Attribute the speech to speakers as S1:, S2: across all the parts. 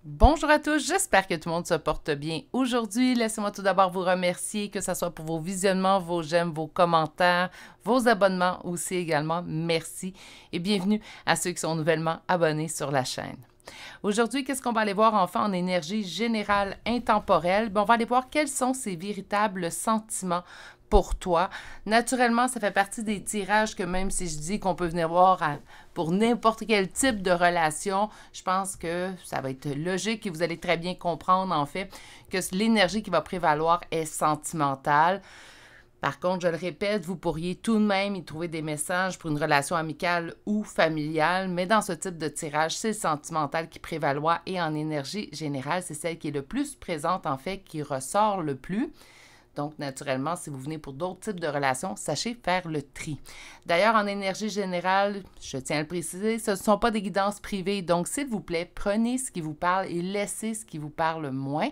S1: Bonjour à tous, j'espère que tout le monde se porte bien aujourd'hui. Laissez-moi tout d'abord vous remercier, que ce soit pour vos visionnements, vos j'aime, vos commentaires, vos abonnements aussi également. Merci et bienvenue à ceux qui sont nouvellement abonnés sur la chaîne. Aujourd'hui, qu'est-ce qu'on va aller voir enfin en énergie générale intemporelle? Bien, on va aller voir quels sont ces véritables sentiments pour toi. Naturellement, ça fait partie des tirages que même si je dis qu'on peut venir voir pour n'importe quel type de relation, je pense que ça va être logique et vous allez très bien comprendre en fait que l'énergie qui va prévaloir est sentimentale. Par contre, je le répète, vous pourriez tout de même y trouver des messages pour une relation amicale ou familiale, mais dans ce type de tirage, c'est le sentimental qui prévaloir et en énergie générale, c'est celle qui est le plus présente en fait, qui ressort le plus. Donc, naturellement, si vous venez pour d'autres types de relations, sachez faire le tri. D'ailleurs, en énergie générale, je tiens à le préciser, ce ne sont pas des guidances privées. Donc, s'il vous plaît, prenez ce qui vous parle et laissez ce qui vous parle moins.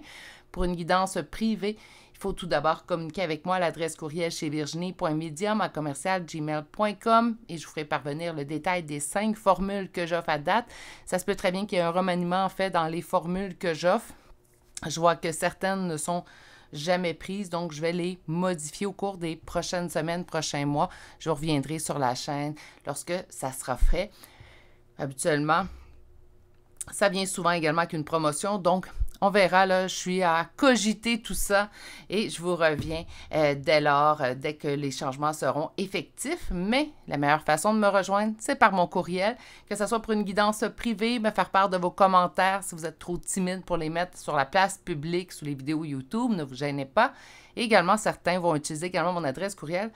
S1: Pour une guidance privée, il faut tout d'abord communiquer avec moi à l'adresse courriel chez virginie.medium@gmail.com et je vous ferai parvenir le détail des 5 formules que j'offre à date. Ça se peut très bien qu'il y ait un remaniement en fait dans les formules que j'offre. Je vois que certaines ne sont jamais prises, donc je vais les modifier au cours des prochaines semaines, prochains mois. Je reviendrai sur la chaîne lorsque ça sera fait. Habituellement, ça vient souvent également avec une promotion, donc on verra, là, je suis à cogiter tout ça et je vous reviens dès lors, dès que les changements seront effectifs. Mais la meilleure façon de me rejoindre, c'est par mon courriel, que ce soit pour une guidance privée, me faire part de vos commentaires si vous êtes trop timide pour les mettre sur la place publique, sous les vidéos YouTube, ne vous gênez pas. Et également, certains vont utiliser également mon adresse courriel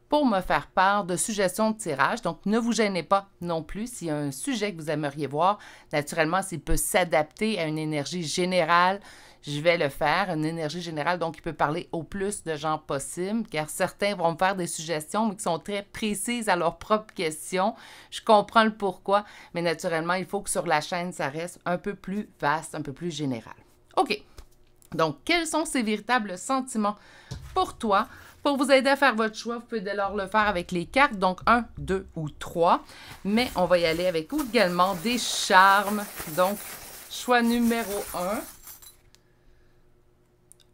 S1: pour me faire part de suggestions de tirage. Donc, ne vous gênez pas non plus s'il y a un sujet que vous aimeriez voir. Naturellement, s'il peut s'adapter à une énergie générale, je vais le faire. Une énergie générale, donc, il peut parler au plus de gens possible, car certains vont me faire des suggestions, mais qui sont très précises à leurs propres questions. Je comprends le pourquoi, mais naturellement, il faut que sur la chaîne, ça reste un peu plus vaste, un peu plus général. OK. Donc, quels sont ces véritables sentiments pour toi? Pour vous aider à faire votre choix, vous pouvez dès lors le faire avec les cartes, donc 1, 2 ou 3. Mais on va y aller avec également des charmes. Donc, choix numéro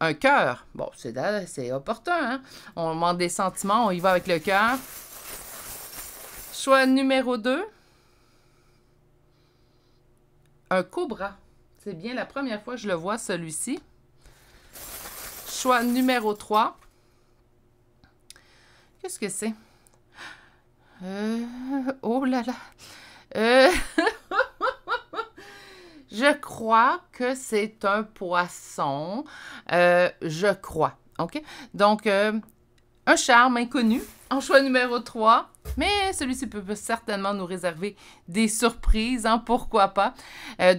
S1: 1. Un cœur. Bon, c'est opportun, hein? On demande des sentiments, on y va avec le cœur. Choix numéro 2. Un cobra. C'est bien la première fois que je le vois, celui-ci. Choix numéro 3. Qu'est-ce que c'est? Oh là là. Je crois que c'est un poisson. Je crois. OK? Donc, un charme inconnu en choix numéro 3. Mais celui-ci peut certainement nous réserver des surprises, hein, pourquoi pas.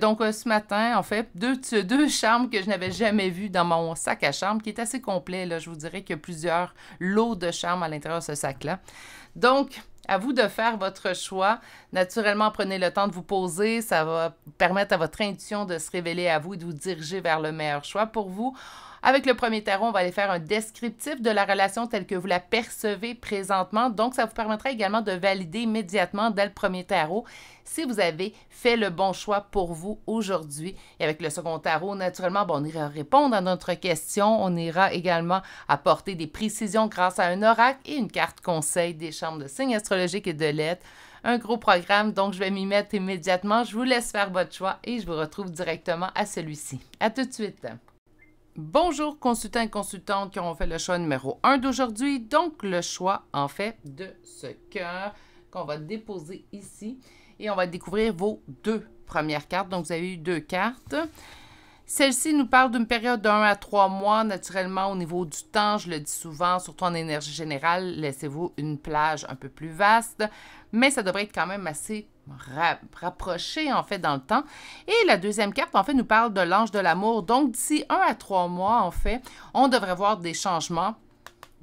S1: Donc, ce matin, en fait, deux charmes que je n'avais jamais vus dans mon sac à charmes, qui est assez complet. Là, je vous dirais qu'il y a plusieurs lots de charmes à l'intérieur de ce sac-là. Donc, à vous de faire votre choix. Naturellement, prenez le temps de vous poser. Ça va permettre à votre intuition de se révéler à vous et de vous diriger vers le meilleur choix pour vous. Avec le premier tarot, on va aller faire un descriptif de la relation telle que vous la percevez présentement. Donc, ça vous permettra également de valider immédiatement dès le premier tarot si vous avez fait le bon choix pour vous aujourd'hui. Et avec le second tarot, naturellement, on ira répondre à notre question. On ira également apporter des précisions grâce à un oracle et une carte conseil des chambres de signes astrologiques et de lettres. Un gros programme, donc je vais m'y mettre immédiatement. Je vous laisse faire votre choix et je vous retrouve directement à celui-ci. À tout de suite! Bonjour consultants et consultantes qui ont fait le choix numéro 1 d'aujourd'hui. Donc, le choix, en fait, de ce cœur qu'on va déposer ici. Et on va découvrir vos 2 premières cartes. Donc, vous avez eu 2 cartes. Celle-ci nous parle d'une période de 1 à 3 mois. Naturellement, au niveau du temps, je le dis souvent, surtout en énergie générale, laissez-vous une plage un peu plus vaste. Mais ça devrait être quand même assez rapproché, en fait, dans le temps. Et la deuxième carte, en fait, nous parle de l'ange de l'amour. Donc, d'ici 1 à 3 mois, en fait, on devrait voir des changements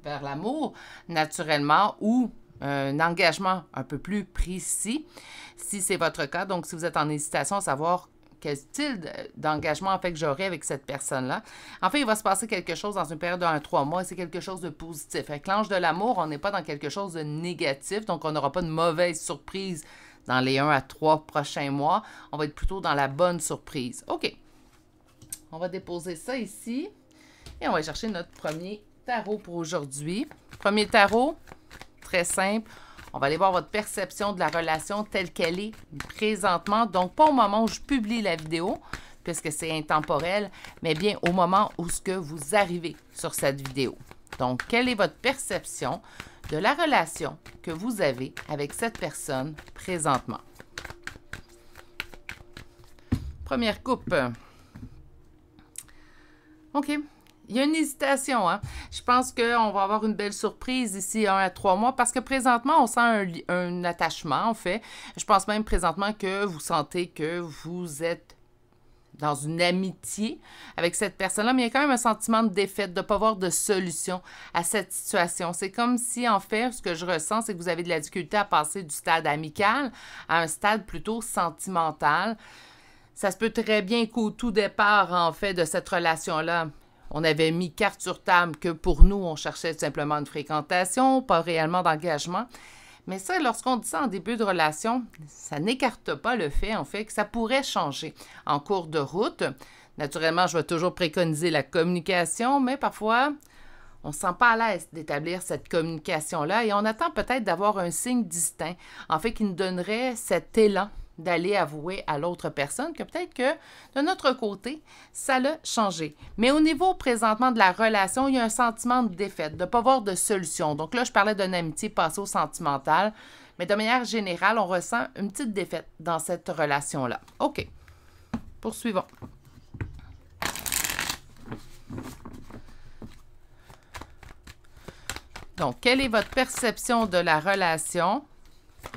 S1: vers l'amour, naturellement, ou un engagement un peu plus précis, si c'est votre cas. Donc, si vous êtes en hésitation à savoir quel style d'engagement en fait que j'aurai avec cette personne-là. En fait, il va se passer quelque chose dans une période de 1 à 3 mois et c'est quelque chose de positif. Avec l'ange de l'amour, on n'est pas dans quelque chose de négatif, donc on n'aura pas de mauvaise surprise dans les 1 à 3 prochains mois. On va être plutôt dans la bonne surprise. OK. On va déposer ça ici. Et on va chercher notre premier tarot pour aujourd'hui. Premier tarot, très simple. On va aller voir votre perception de la relation telle qu'elle est présentement. Donc, pas au moment où je publie la vidéo, puisque c'est intemporel, mais bien au moment où ce que vous arrivez sur cette vidéo. Donc, quelle est votre perception de la relation que vous avez avec cette personne présentement? Première coupe. OK. Il y a une hésitation, hein? Je pense qu'on va avoir une belle surprise d'ici 1 à 3 mois parce que présentement, on sent un attachement, en fait. Je pense même présentement que vous sentez que vous êtes dans une amitié avec cette personne-là, mais il y a quand même un sentiment de défaite, de ne pas avoir de solution à cette situation. C'est comme si, en fait, ce que je ressens, c'est que vous avez de la difficulté à passer du stade amical à un stade plutôt sentimental. Ça se peut très bien qu'au tout départ, en fait, de cette relation-là, on avait mis carte sur table que pour nous, on cherchait simplement une fréquentation, pas réellement d'engagement. Mais ça, lorsqu'on dit ça en début de relation, ça n'écarte pas le fait, en fait, que ça pourrait changer en cours de route. Naturellement, je vais toujours préconiser la communication, mais parfois, on ne se sent pas à l'aise d'établir cette communication-là et on attend peut-être d'avoir un signe distinct, en fait, qui nous donnerait cet élan d'aller avouer à l'autre personne que peut-être que de notre côté, ça l'a changé. Mais au niveau présentement de la relation, il y a un sentiment de défaite, de ne pas avoir de solution. Donc là, je parlais d'une amitié passée au sentimental, mais de manière générale, on ressent une petite défaite dans cette relation-là. OK. Poursuivons. Donc, quelle est votre perception de la relation?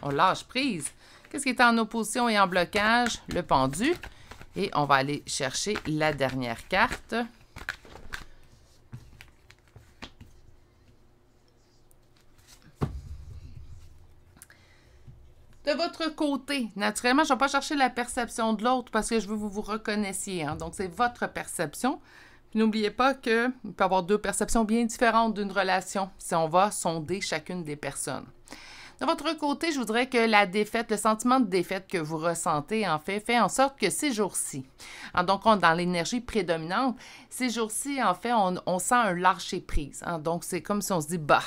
S1: On lâche prise. Qu'est-ce qui est en opposition et en blocage? Le pendu. Et on va aller chercher la dernière carte. De votre côté, naturellement, je ne vais pas chercher la perception de l'autre parce que je veux que vous vous reconnaissiez. Hein? Donc, c'est votre perception. N'oubliez pas qu'il peut y avoir deux perceptions bien différentes d'une relation si on va sonder chacune des personnes. De votre côté, je voudrais que la défaite, le sentiment de défaite que vous ressentez, en fait en sorte que ces jours-ci, hein, donc dans l'énergie prédominante, ces jours-ci, en fait, on sent un lâcher-prise. Hein, donc, c'est comme si on se dit, bah,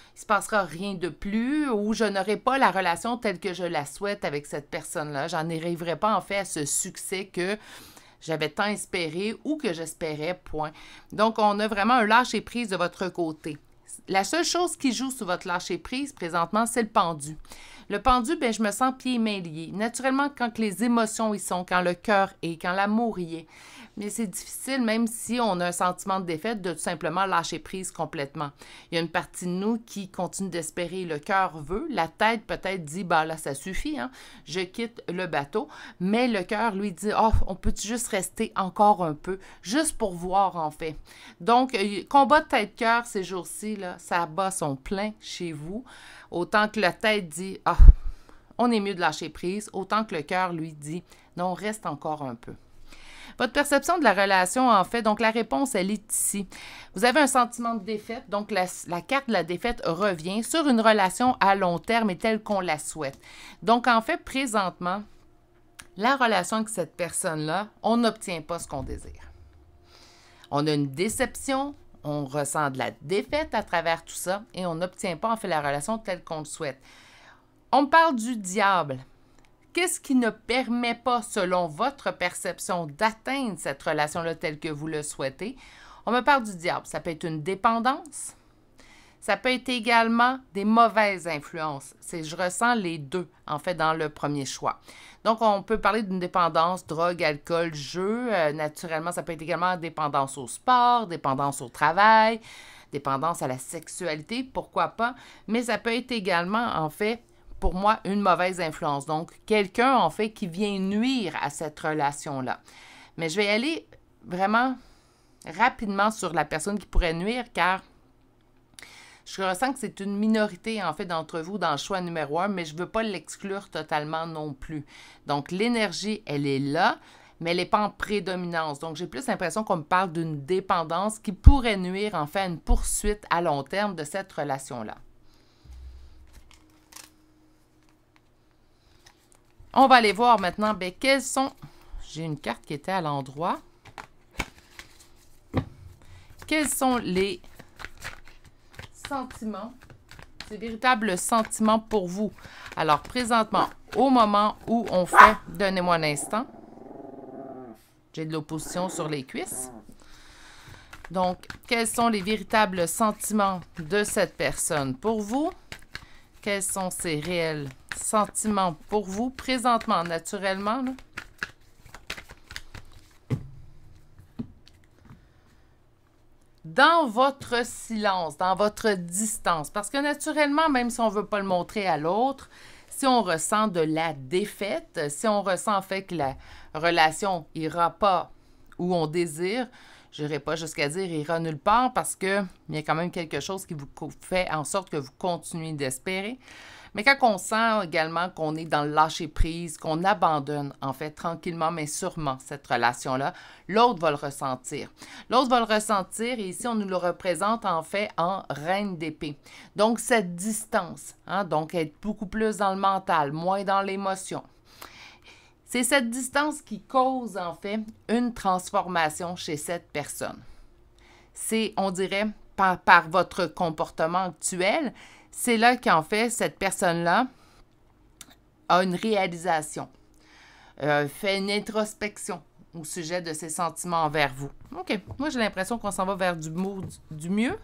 S1: il ne se passera rien de plus ou je n'aurai pas la relation telle que je la souhaite avec cette personne-là. J'en arriverai pas, en fait, à ce succès que j'avais tant espéré ou que j'espérais, point. Donc, on a vraiment un lâcher-prise de votre côté. La seule chose qui joue sur votre lâcher-prise présentement, c'est le pendu. Le pendu, bien, je me sens pieds et mains liés. Naturellement, quand les émotions y sont, quand le cœur est, quand l'amour y est, mais c'est difficile, même si on a un sentiment de défaite, de tout simplement lâcher prise complètement. Il y a une partie de nous qui continue d'espérer, le cœur veut, la tête peut-être dit, bah là, ça suffit, hein, je quitte le bateau, mais le cœur lui dit, oh, on peut juste rester encore un peu, juste pour voir en fait. Donc, combat de tête-cœur ces jours-ci, là, ça bat son plein chez vous, autant que la tête dit, ah, on est mieux de lâcher prise, autant que le cœur lui dit, non, reste encore un peu. Votre perception de la relation, en fait, donc la réponse, elle est ici. Vous avez un sentiment de défaite, donc la carte de la défaite revient sur une relation à long terme et telle qu'on la souhaite. Donc, en fait, présentement, la relation avec cette personne-là, on n'obtient pas ce qu'on désire. On a une déception, on ressent de la défaite à travers tout ça et on n'obtient pas, en fait, la relation telle qu'on le souhaite. On me parle du diable. Qu'est-ce qui ne permet pas, selon votre perception, d'atteindre cette relation-là telle que vous le souhaitez? On me parle du diable. Ça peut être une dépendance. Ça peut être également des mauvaises influences. Je ressens les deux, en fait, dans le premier choix. Donc, on peut parler d'une dépendance, drogue, alcool, jeu. Naturellement, ça peut être également dépendance au sport, dépendance au travail, dépendance à la sexualité, pourquoi pas. Mais ça peut être également, en fait, pour moi, une mauvaise influence. Donc, quelqu'un, en fait, qui vient nuire à cette relation-là. Mais je vais aller vraiment rapidement sur la personne qui pourrait nuire, car je ressens que c'est une minorité, en fait, d'entre vous dans le choix numéro 1, mais je ne veux pas l'exclure totalement non plus. Donc, l'énergie, elle est là, mais elle n'est pas en prédominance. Donc, j'ai plus l'impression qu'on me parle d'une dépendance qui pourrait nuire, en fait, à une poursuite à long terme de cette relation-là. On va aller voir maintenant, bien, quels sont... J'ai une carte qui était à l'endroit. quels sont les sentiments, ces véritables sentiments pour vous? Alors, présentement, au moment où on fait, donnez-moi un instant, j'ai de l'opposition sur les cuisses. Donc, quels sont les véritables sentiments de cette personne pour vous? Quels sont ses réels sentiments pour vous, présentement, naturellement, là? Dans votre silence, dans votre distance. Parce que naturellement, même si on ne veut pas le montrer à l'autre, si on ressent de la défaite, si on ressent en fait que la relation n'ira pas où on désire, je n'irai pas jusqu'à dire ira nulle part parce qu'il y a quand même quelque chose qui vous fait en sorte que vous continuez d'espérer. Mais quand on sent également qu'on est dans le lâcher-prise, qu'on abandonne, en fait, tranquillement, mais sûrement, cette relation-là, l'autre va le ressentir. L'autre va le ressentir et ici, on nous le représente, en fait, en reine d'épée. Donc, cette distance, hein, donc être beaucoup plus dans le mental, moins dans l'émotion. C'est cette distance qui cause, en fait, une transformation chez cette personne. C'est, on dirait, par votre comportement actuel, c'est là qu'en fait, cette personne-là a une réalisation, fait une introspection au sujet de ses sentiments envers vous. OK. Moi, j'ai l'impression qu'on s'en va vers du mieux,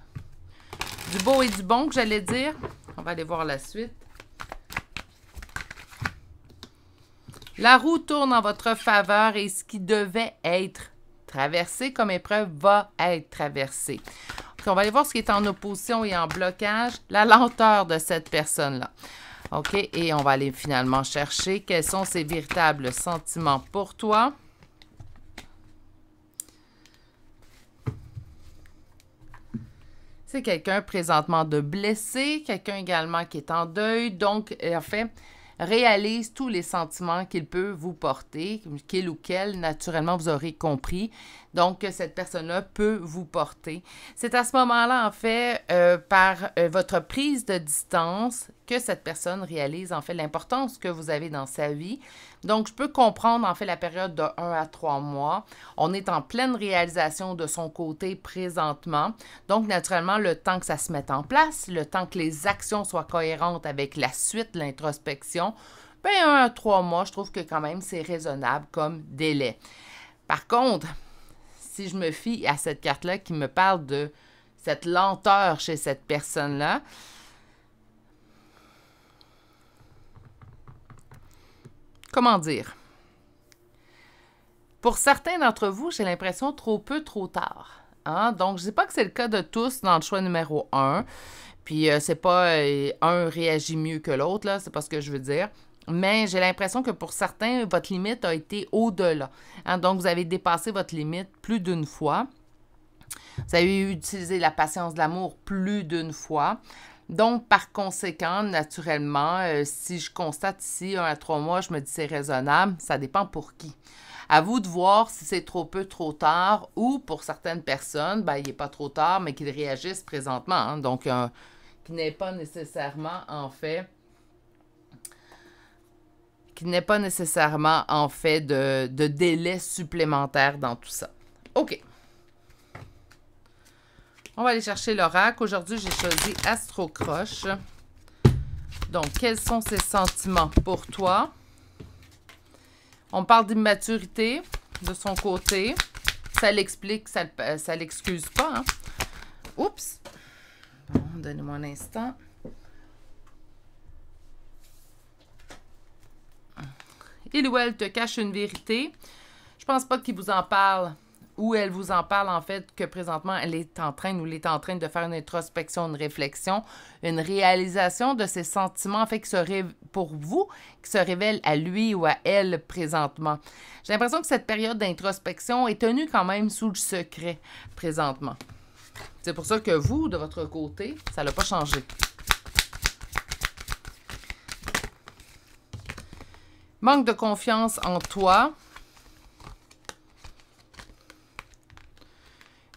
S1: du beau et du bon, que j'allais dire. On va aller voir la suite. La roue tourne en votre faveur et ce qui devait être traversé comme épreuve va être traversé. On va aller voir ce qui est en opposition et en blocage, la lenteur de cette personne-là. OK? Et on va aller finalement chercher quels sont ses véritables sentiments pour toi. C'est quelqu'un présentement de blessé, quelqu'un également qui est en deuil. Donc, en fait, réalise tous les sentiments qu'il peut vous porter, qu'il ou qu'elle, naturellement, vous aurez compris. Donc, que cette personne-là peut vous porter. C'est à ce moment-là, en fait, par votre prise de distance, que cette personne réalise, en fait, l'importance que vous avez dans sa vie. Donc, je peux comprendre, en fait, la période de 1 à 3 mois. On est en pleine réalisation de son côté présentement. Donc, naturellement, le temps que ça se mette en place, le temps que les actions soient cohérentes avec la suite, l'introspection, bien, 1 à 3 mois, je trouve que quand même, c'est raisonnable comme délai. Par contre, si je me fie à cette carte-là qui me parle de cette lenteur chez cette personne-là, comment dire? Pour certains d'entre vous, j'ai l'impression trop peu, trop tard. Hein? Donc, je ne dis pas que c'est le cas de tous dans le choix numéro 1. Puis, c'est pas un réagit mieux que l'autre, là, c'est pas ce que je veux dire. Mais j'ai l'impression que pour certains, votre limite a été au-delà. Hein? Donc, vous avez dépassé votre limite plus d'une fois. Vous avez utilisé la patience de l'amour plus d'une fois. Donc, par conséquent, naturellement, si je constate ici 1 à 3 mois, je me dis c'est raisonnable, ça dépend pour qui. À vous de voir si c'est trop peu, trop tard, ou pour certaines personnes, ben, il n'est pas trop tard, mais qu'ils réagissent présentement. Hein? Donc, qu'il n'est pas nécessairement, en fait, de délai supplémentaire dans tout ça. OK. On va aller chercher l'oracle. Aujourd'hui, j'ai choisi Astro Croche. Donc, quels sont ses sentiments pour toi? On parle d'immaturité de son côté. Ça l'explique, ça l'excuse pas. Hein? Oups! Bon, donnez-moi un instant. Il ou elle te cache une vérité. Je pense pas qu'il vous en parle ou elle vous en parle en fait que présentement elle est en train ou il est en train de faire une introspection, une réflexion, une réalisation de ses sentiments en fait pour vous, qui se révèle à lui ou à elle présentement. J'ai l'impression que cette période d'introspection est tenue quand même sous le secret présentement. C'est pour ça que vous, de votre côté, ça n'a pas changé. Manque de confiance en toi.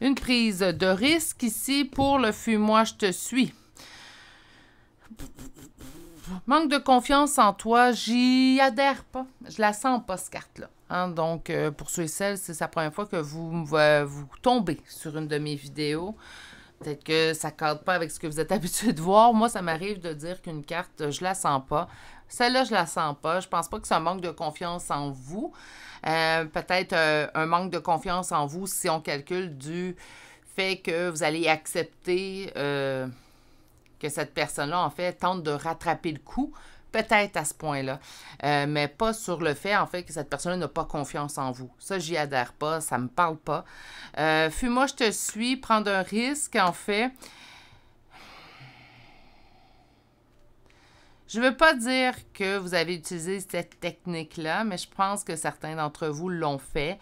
S1: Une prise de risque ici pour le fuis-moi, je te suis. Manque de confiance en toi, j'y adhère pas. Je la sens pas, cette carte-là. Hein, donc, pour ceux et celles, c'est la première fois que vous tombez sur une de mes vidéos. Peut-être que ça ne cadre pas avec ce que vous êtes habitué de voir. Moi, ça m'arrive de dire qu'une carte, je la sens pas. Celle-là, je la sens pas. Je pense pas que c'est un manque de confiance en vous. Peut-être un manque de confiance en vous si on calcule du fait que vous allez accepter que cette personne-là, en fait, tente de rattraper le coup. Peut-être à ce point-là, mais pas sur le fait, en fait, que cette personne n'a pas confiance en vous. Ça, j'y adhère pas, ça me parle pas. Fuis-moi, je te suis, prendre un risque, en fait. Je ne veux pas dire que vous avez utilisé cette technique-là, mais je pense que certains d'entre vous l'ont fait.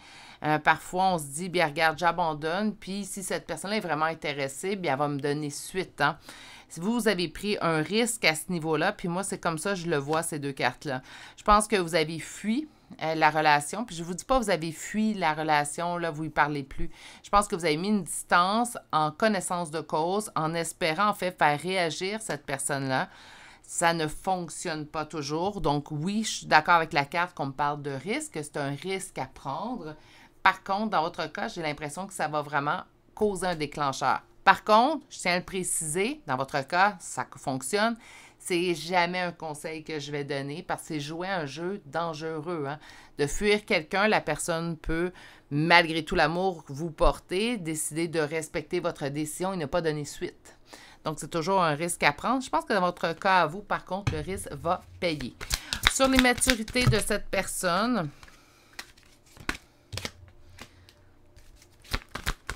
S1: Parfois, on se dit, bien, regarde, j'abandonne, puis si cette personne-là est vraiment intéressée, bien, elle va me donner suite, hein. Si vous avez pris un risque à ce niveau-là, puis moi, c'est comme ça je le vois, ces deux cartes-là. Je pense que vous avez fui la relation, puis je ne vous dis pas que vous avez fui la relation, là, vous y parlez plus. Je pense que vous avez mis une distance en connaissance de cause, en espérant, en fait, faire réagir cette personne-là. Ça ne fonctionne pas toujours. Donc, oui, je suis d'accord avec la carte qu'on me parle de risque. C'est un risque à prendre. Par contre, dans votre cas, j'ai l'impression que ça va vraiment causer un déclencheur. Par contre, je tiens à le préciser, dans votre cas, ça fonctionne. C'est jamais un conseil que je vais donner parce que c'est jouer un jeu dangereux. Hein? De fuir quelqu'un, la personne peut, malgré tout l'amour que vous portez, décider de respecter votre décision et ne pas donner suite. Donc, c'est toujours un risque à prendre. Je pense que dans votre cas à vous, par contre, le risque va payer. Sur l'immaturité de cette personne,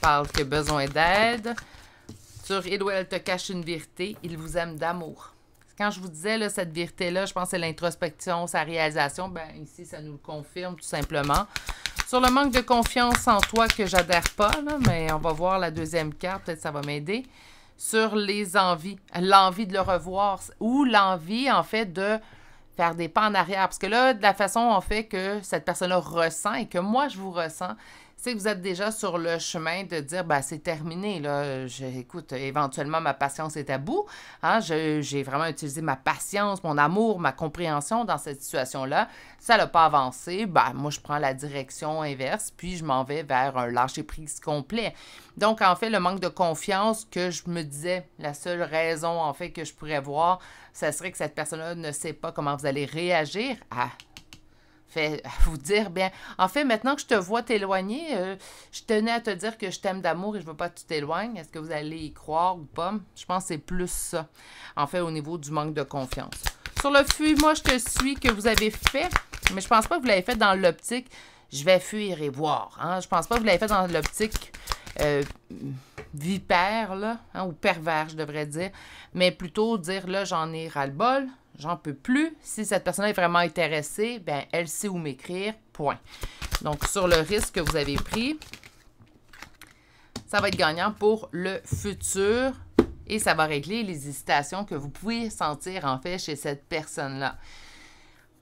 S1: parle qu'il a besoin d'aide. Sur il ou elle te cache une vérité, il vous aime d'amour. Quand je vous disais, là, cette vérité-là, je pense que c'est l'introspection, sa réalisation. Bien, ici, ça nous le confirme tout simplement. Sur le manque de confiance en toi que j'adhère pas, là, mais on va voir la deuxième carte, peut-être ça va m'aider. Sur les envies, l'envie de le revoir ou l'envie, en fait, de faire des pas en arrière. Parce que là, de la façon, en fait, que cette personne-là ressent et que moi, je vous ressens, c'est que vous êtes déjà sur le chemin de dire, ben, c'est terminé, là. Écoute, éventuellement, ma patience est à bout. Hein? J'ai vraiment utilisé ma patience, mon amour, ma compréhension dans cette situation-là. Ça n'a pas avancé. Ben, moi, je prends la direction inverse, puis je m'en vais vers un lâcher-prise complet. Donc, en fait, le manque de confiance que je me disais, la seule raison, en fait, que je pourrais voir, ça serait que cette personne-là ne sait pas comment vous allez réagir à vous dire, bien, en fait, maintenant que je te vois t'éloigner, je tenais à te dire que je t'aime d'amour et je ne veux pas que tu t'éloignes. Est-ce que vous allez y croire ou pas? Je pense que c'est plus ça, en fait, au niveau du manque de confiance. Sur le fuis-moi, je te suis que vous avez fait, mais je pense pas que vous l'avez fait dans l'optique, je vais fuir et voir. Hein? Je pense pas que vous l'avez fait dans l'optique vipère, là, hein, ou pervers, je devrais dire, mais plutôt dire, là, j'en ai ras-le-bol. J'en peux plus. Si cette personne est vraiment intéressée, bien, elle sait où m'écrire, point. Donc, sur le risque que vous avez pris, ça va être gagnant pour le futur et ça va régler les hésitations que vous pouvez sentir, en fait, chez cette personne-là.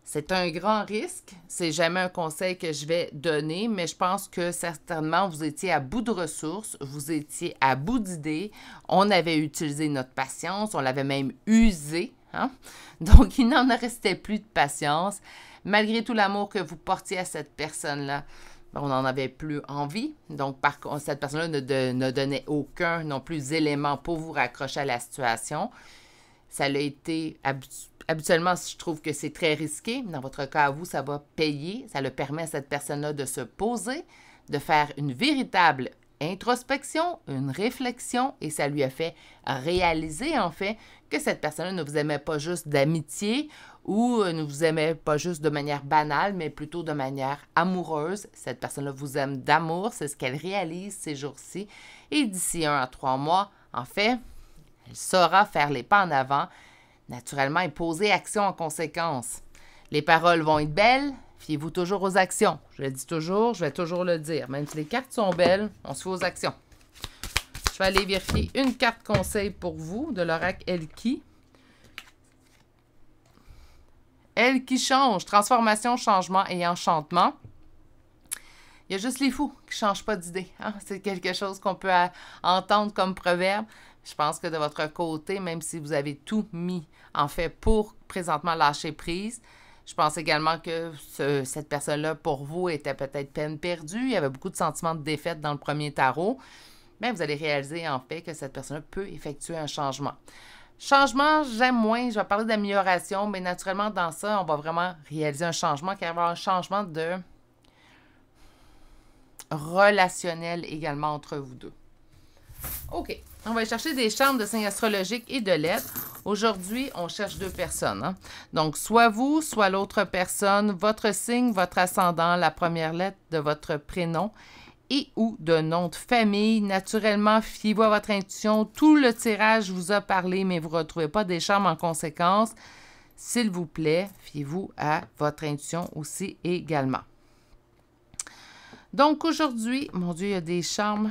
S1: C'est un grand risque. C'est jamais un conseil que je vais donner, mais je pense que certainement, vous étiez à bout de ressources, vous étiez à bout d'idées. On avait utilisé notre patience, on l'avait même usée. Hein? Donc, il n'en restait plus de patience. Malgré tout l'amour que vous portiez à cette personne-là, on n'en avait plus envie. Donc, par contre, cette personne-là ne donnait aucun non plus élément pour vous raccrocher à la situation. Ça l'a été habituellement, je trouve que c'est très risqué. Dans votre cas à vous, ça va payer. Ça le permet à cette personne-là de se poser, de faire une véritable introspection, une réflexion, et ça lui a fait réaliser, en fait, que cette personne ne vous aimait pas juste d'amitié ou ne vous aimait pas juste de manière banale, mais plutôt de manière amoureuse. Cette personne-là vous aime d'amour, c'est ce qu'elle réalise ces jours-ci. Et d'ici 1 à 3 mois, en fait, elle saura faire les pas en avant, naturellement, et poser action en conséquence. Les paroles vont être belles, fiez-vous toujours aux actions. Je le dis toujours, je vais toujours le dire. Même si les cartes sont belles, on se fait aux actions. Je vais aller vérifier une carte conseil pour vous de l'oracle Elki. Elki change, transformation, changement et enchantement. Il y a juste les fous qui ne changent pas d'idée. Hein? C'est quelque chose qu'on peut entendre comme proverbe. Je pense que de votre côté, même si vous avez tout mis en fait pour présentement lâcher prise, Je pense également que cette personne-là, pour vous, était peut-être peine perdue. Il y avait beaucoup de sentiments de défaite dans le premier tarot. Mais vous allez réaliser, en fait, que cette personne-là peut effectuer un changement. Changement, j'aime moins. Je vais parler d'amélioration, mais naturellement, dans ça, on va vraiment réaliser un changement, car il va y avoir un changement de relationnel également entre vous deux. OK. On va chercher des charmes de signes astrologiques et de lettres. Aujourd'hui, on cherche deux personnes. Hein? Donc, soit vous, soit l'autre personne, votre signe, votre ascendant, la première lettre de votre prénom et ou de nom de famille. Naturellement, fiez-vous à votre intuition. Tout le tirage vous a parlé, mais vous ne retrouvez pas des charmes en conséquence. S'il vous plaît, fiez-vous à votre intuition aussi également. Donc, aujourd'hui, mon Dieu, il y a des charmes.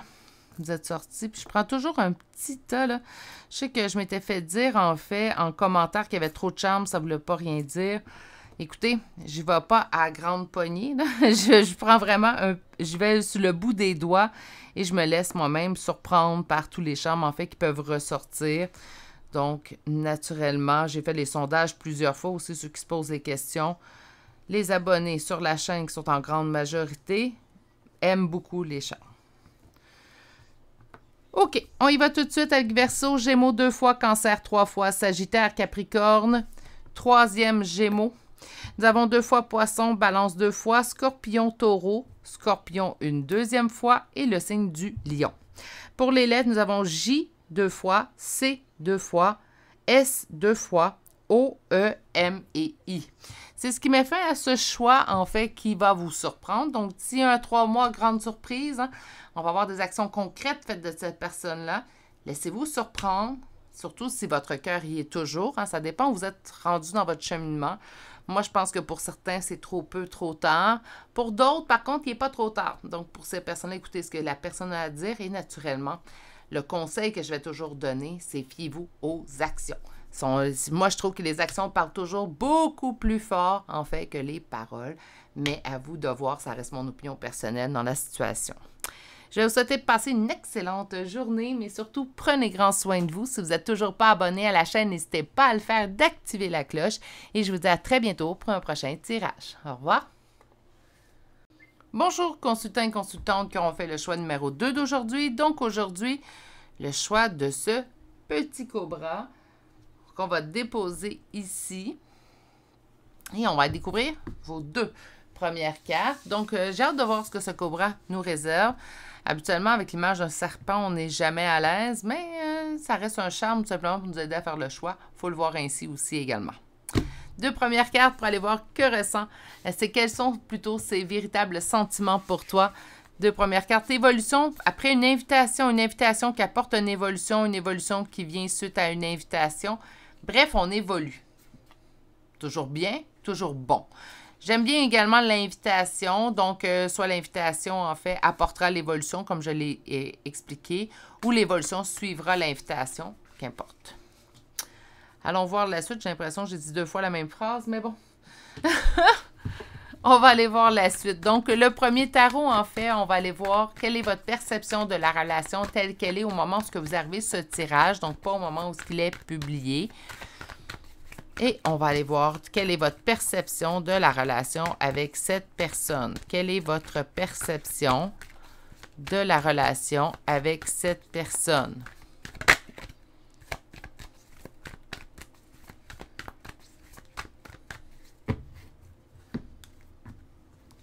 S1: Vous êtes sortis. Puis je prends toujours un petit tas, là. Je sais que je m'étais fait dire, en fait, en commentaire qu'il y avait trop de charmes, ça ne voulait pas rien dire. Écoutez, je ne vais pas à grande poignée, là. Je prends vraiment je vais sur le bout des doigts et je me laisse moi-même surprendre par tous les charmes, en fait, qui peuvent ressortir. Donc, naturellement, j'ai fait les sondages plusieurs fois aussi, ceux qui se posent des questions. Les abonnés sur la chaîne, qui sont en grande majorité, aiment beaucoup les charmes. OK, on y va tout de suite avec Verseau, Gémeaux 2 fois, Cancer 3 fois, Sagittaire, Capricorne, 3e Gémeaux. Nous avons 2 fois Poisson, Balance 2 fois, Scorpion, Taureau, Scorpion une 2e fois et le signe du Lion. Pour les lettres, nous avons J 2 fois, C 2 fois, S 2 fois, O, E, M et I. C'est ce qui m'a fait à ce choix, en fait, qui va vous surprendre. Donc, si un 3 mois, grande surprise, hein, on va avoir des actions concrètes faites de cette personne-là. Laissez-vous surprendre, surtout si votre cœur y est toujours. Hein, ça dépend où vous êtes rendu dans votre cheminement. Moi, je pense que pour certains, c'est trop peu, trop tard. Pour d'autres, par contre, il n'est pas trop tard. Donc, pour ces personnes-là, écoutez ce que la personne a à dire et naturellement, le conseil que je vais toujours donner, c'est fiez-vous aux actions. Moi, je trouve que les actions parlent toujours beaucoup plus fort, en fait, que les paroles. Mais à vous de voir, ça reste mon opinion personnelle dans la situation. Je vais vous souhaiter de passer une excellente journée, mais surtout, prenez grand soin de vous. Si vous n'êtes toujours pas abonné à la chaîne, n'hésitez pas à le faire, d'activer la cloche. Et je vous dis à très bientôt pour un prochain tirage. Au revoir. Bonjour, consultants et consultantes qui auront fait le choix numéro 2 d'aujourd'hui. Donc, aujourd'hui, le choix de ce petit cobra qu'on va déposer ici. Et on va découvrir vos deux premières cartes. Donc, j'ai hâte de voir ce que ce cobra nous réserve. Habituellement, avec l'image d'un serpent, on n'est jamais à l'aise, mais ça reste un charme tout simplement pour nous aider à faire le choix. Il faut le voir ainsi aussi également. Deux premières cartes pour aller voir que ressent. C'est quels sont plutôt ses véritables sentiments pour toi. Deux premières cartes, évolution. Après une invitation qui apporte une évolution qui vient suite à une invitation. Bref, on évolue. Toujours bien, toujours bon. J'aime bien également l'invitation. Donc, soit l'invitation, en fait, apportera l'évolution, comme je l'ai expliqué, ou l'évolution suivra l'invitation, qu'importe. Allons voir la suite. J'ai l'impression que j'ai dit 2 fois la même phrase, mais bon. On va aller voir la suite. Donc, le premier tarot, en fait, on va aller voir quelle est votre perception de la relation telle qu'elle est au moment où vous arrivez ce tirage, donc pas au moment où il est publié. Et on va aller voir quelle est votre perception de la relation avec cette personne. Quelle est votre perception de la relation avec cette personne?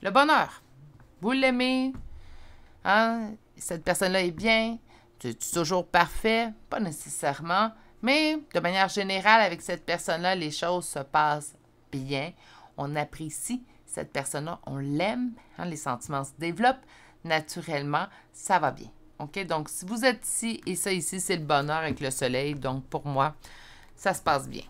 S1: Le bonheur. Vous l'aimez? Hein? Cette personne-là est bien? C'est toujours parfait? Pas nécessairement. Mais de manière générale, avec cette personne-là, les choses se passent bien. On apprécie cette personne-là, on l'aime, hein, les sentiments se développent naturellement, ça va bien. OK? Donc, si vous êtes ici, et ça ici, c'est le bonheur avec le soleil. Donc, pour moi, ça se passe bien.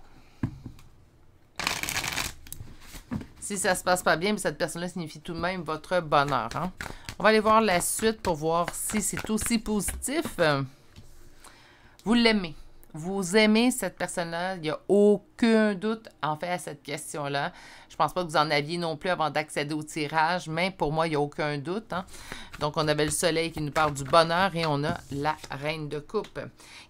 S1: Si ça se passe pas bien, cette personne-là signifie tout de même votre bonheur. Hein? On va aller voir la suite pour voir si c'est aussi positif. Vous l'aimez. Vous aimez cette personne-là. Il n'y a aucun doute, en fait, à cette question-là. Je pense pas que vous en aviez non plus avant d'accéder au tirage, mais pour moi, il n'y a aucun doute. Hein. Donc, on avait le soleil qui nous parle du bonheur et on a la reine de coupe.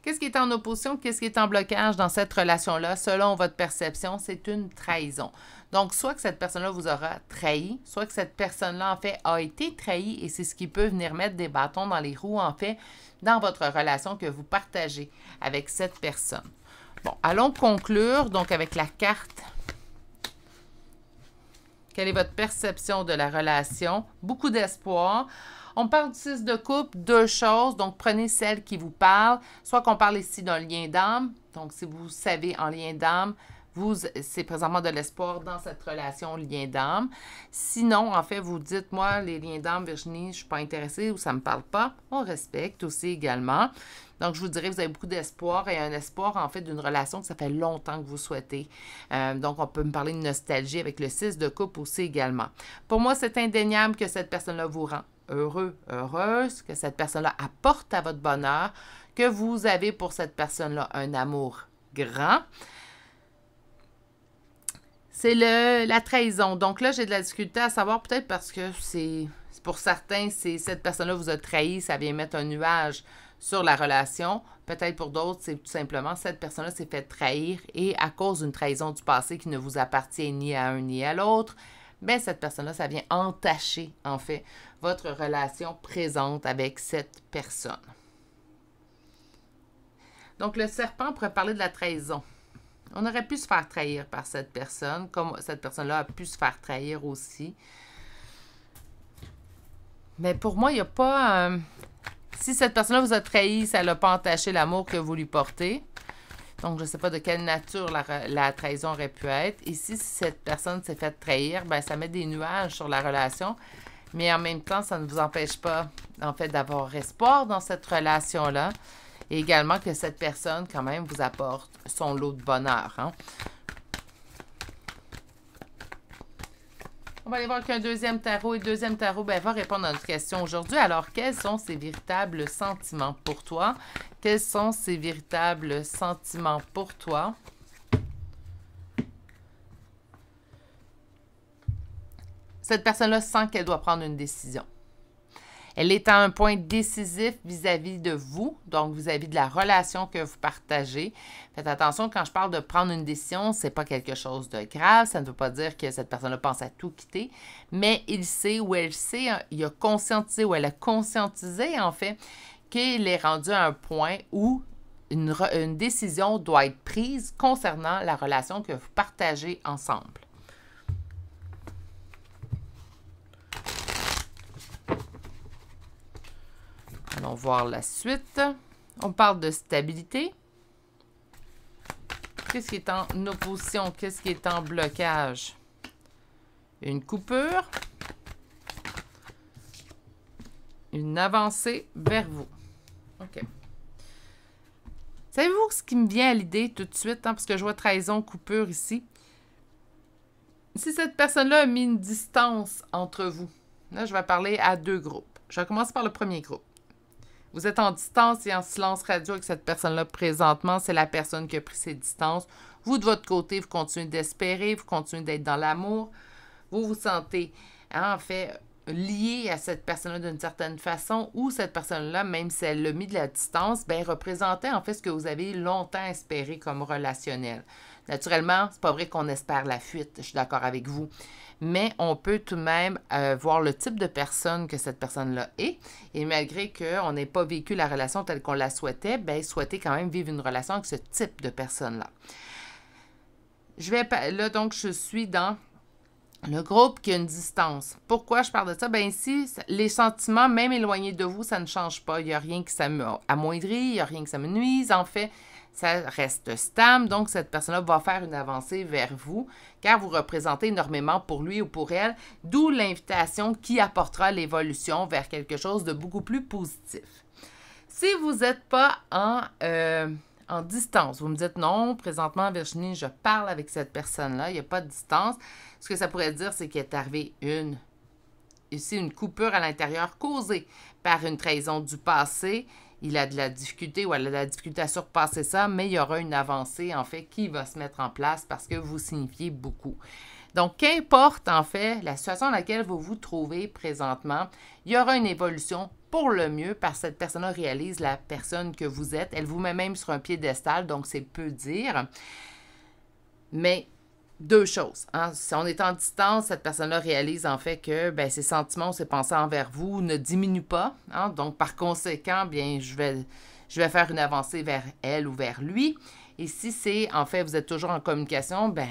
S1: Qu'est-ce qui est en opposition? Qu'est-ce qui est en blocage dans cette relation-là? Selon votre perception, c'est une trahison. Donc, soit que cette personne-là vous aura trahi, soit que cette personne-là, en fait, a été trahie et c'est ce qui peut venir mettre des bâtons dans les roues, en fait, dans votre relation que vous partagez avec cette personne. Bon, allons conclure, donc, avec la carte. Quelle est votre perception de la relation? Beaucoup d'espoir. On parle du 6 de coupe, deux choses. Donc, prenez celle qui vous parle. Soit qu'on parle ici d'un lien d'âme. Donc, si vous savez en lien d'âme, c'est présentement de l'espoir dans cette relation lien d'âme. Sinon, en fait, vous dites, moi, les liens d'âme, Virginie, je ne suis pas intéressée ou ça ne me parle pas. On respecte aussi également. Donc, je vous dirais, vous avez beaucoup d'espoir et un espoir, en fait, d'une relation que ça fait longtemps que vous souhaitez. Donc, on peut me parler de nostalgie avec le 6 de coupe aussi également. Pour moi, c'est indéniable que cette personne-là vous rend heureux, heureuse, que cette personne-là apporte à votre bonheur, que vous avez pour cette personne-là un amour grand. C'est la trahison. Donc là, j'ai de la difficulté à savoir, peut-être parce que c'est pour certains, cette personne-là vous a trahi, ça vient mettre un nuage sur la relation. Peut-être pour d'autres, c'est tout simplement cette personne-là s'est fait trahir et à cause d'une trahison du passé qui ne vous appartient ni à un ni à l'autre, bien, cette personne-là, ça vient entacher, en fait, votre relation présente avec cette personne. Donc, le serpent pourrait parler de la trahison. On aurait pu se faire trahir par cette personne, comme cette personne-là a pu se faire trahir aussi. Mais pour moi, il n'y a pas... si cette personne-là vous a trahi, ça n'a pas entaché l'amour que vous lui portez. Donc, je ne sais pas de quelle nature la trahison aurait pu être. Ici, si cette personne s'est fait trahir, bien, ça met des nuages sur la relation. Mais en même temps, ça ne vous empêche pas, en fait, d'avoir espoir dans cette relation-là. Et également que cette personne, quand même, vous apporte son lot de bonheur. Hein? On va aller voir qu'un deuxième tarot. Et le deuxième tarot va répondre à notre question aujourd'hui. Alors, quels sont ces véritables sentiments pour toi? Quels sont ces véritables sentiments pour toi? Cette personne-là sent qu'elle doit prendre une décision. Elle est à un point décisif vis-à-vis de vous, donc vis-à-vis de la relation que vous partagez. Faites attention, quand je parle de prendre une décision, ce n'est pas quelque chose de grave. Ça ne veut pas dire que cette personne-là pense à tout quitter, mais il sait ou elle sait, il a conscientisé ou elle a conscientisé, en fait, qu'il est rendu à un point où une décision doit être prise concernant la relation que vous partagez ensemble. Allons voir la suite. On parle de stabilité. Qu'est-ce qui est en opposition? Qu'est-ce qui est en blocage? Une coupure. Une avancée vers vous. OK. Savez-vous ce qui me vient à l'idée tout de suite? Hein, parce que je vois trahison, coupure ici. Si cette personne-là a mis une distance entre vous, là, je vais parler à deux groupes. Je vais commencer par le premier groupe. Vous êtes en distance et en silence radio avec cette personne-là présentement. C'est la personne qui a pris ses distances. Vous, de votre côté, vous continuez d'espérer, vous continuez d'être dans l'amour. Vous vous sentez, hein, en fait, lié à cette personne-là d'une certaine façon ou cette personne-là, même si elle l'a mis de la distance, bien, représentait en fait ce que vous avez longtemps espéré comme relationnel. Naturellement, c'est pas vrai qu'on espère la fuite, je suis d'accord avec vous. Mais on peut tout de même voir le type de personne que cette personne-là est. Et malgré qu'on n'ait pas vécu la relation telle qu'on la souhaitait, bien, souhaiter quand même vivre une relation avec ce type de personne-là. Là, donc, je suis dans le groupe qui a une distance. Pourquoi je parle de ça? Bien, ici, les sentiments, même éloignés de vous, ça ne change pas. Il n'y a rien qui s'amoindrit, il n'y a rien qui s'amenuise. En fait, ça reste stable, donc cette personne-là va faire une avancée vers vous, car vous représentez énormément pour lui ou pour elle, d'où l'invitation qui apportera l'évolution vers quelque chose de beaucoup plus positif. Si vous n'êtes pas en distance, vous me dites non, présentement, Virginie, je parle avec cette personne-là, il n'y a pas de distance, ce que ça pourrait dire, c'est qu'il est arrivé une coupure à l'intérieur causée par une trahison du passé il a de la difficulté ou elle a de la difficulté à surpasser ça, mais il y aura une avancée, en fait, qui va se mettre en place parce que vous signifiez beaucoup. Donc, qu'importe, en fait, la situation dans laquelle vous vous trouvez présentement, il y aura une évolution pour le mieux parce que cette personne-là réalise la personne que vous êtes. Elle vous met même sur un piédestal, donc c'est peu dire. Mais deux choses. Hein. Si on est en distance, cette personne-là réalise en fait que ben, ses sentiments, ses pensées envers vous ne diminuent pas. Hein. Donc, par conséquent, bien, je vais faire une avancée vers elle ou vers lui. Et si c'est, en fait, vous êtes toujours en communication, ben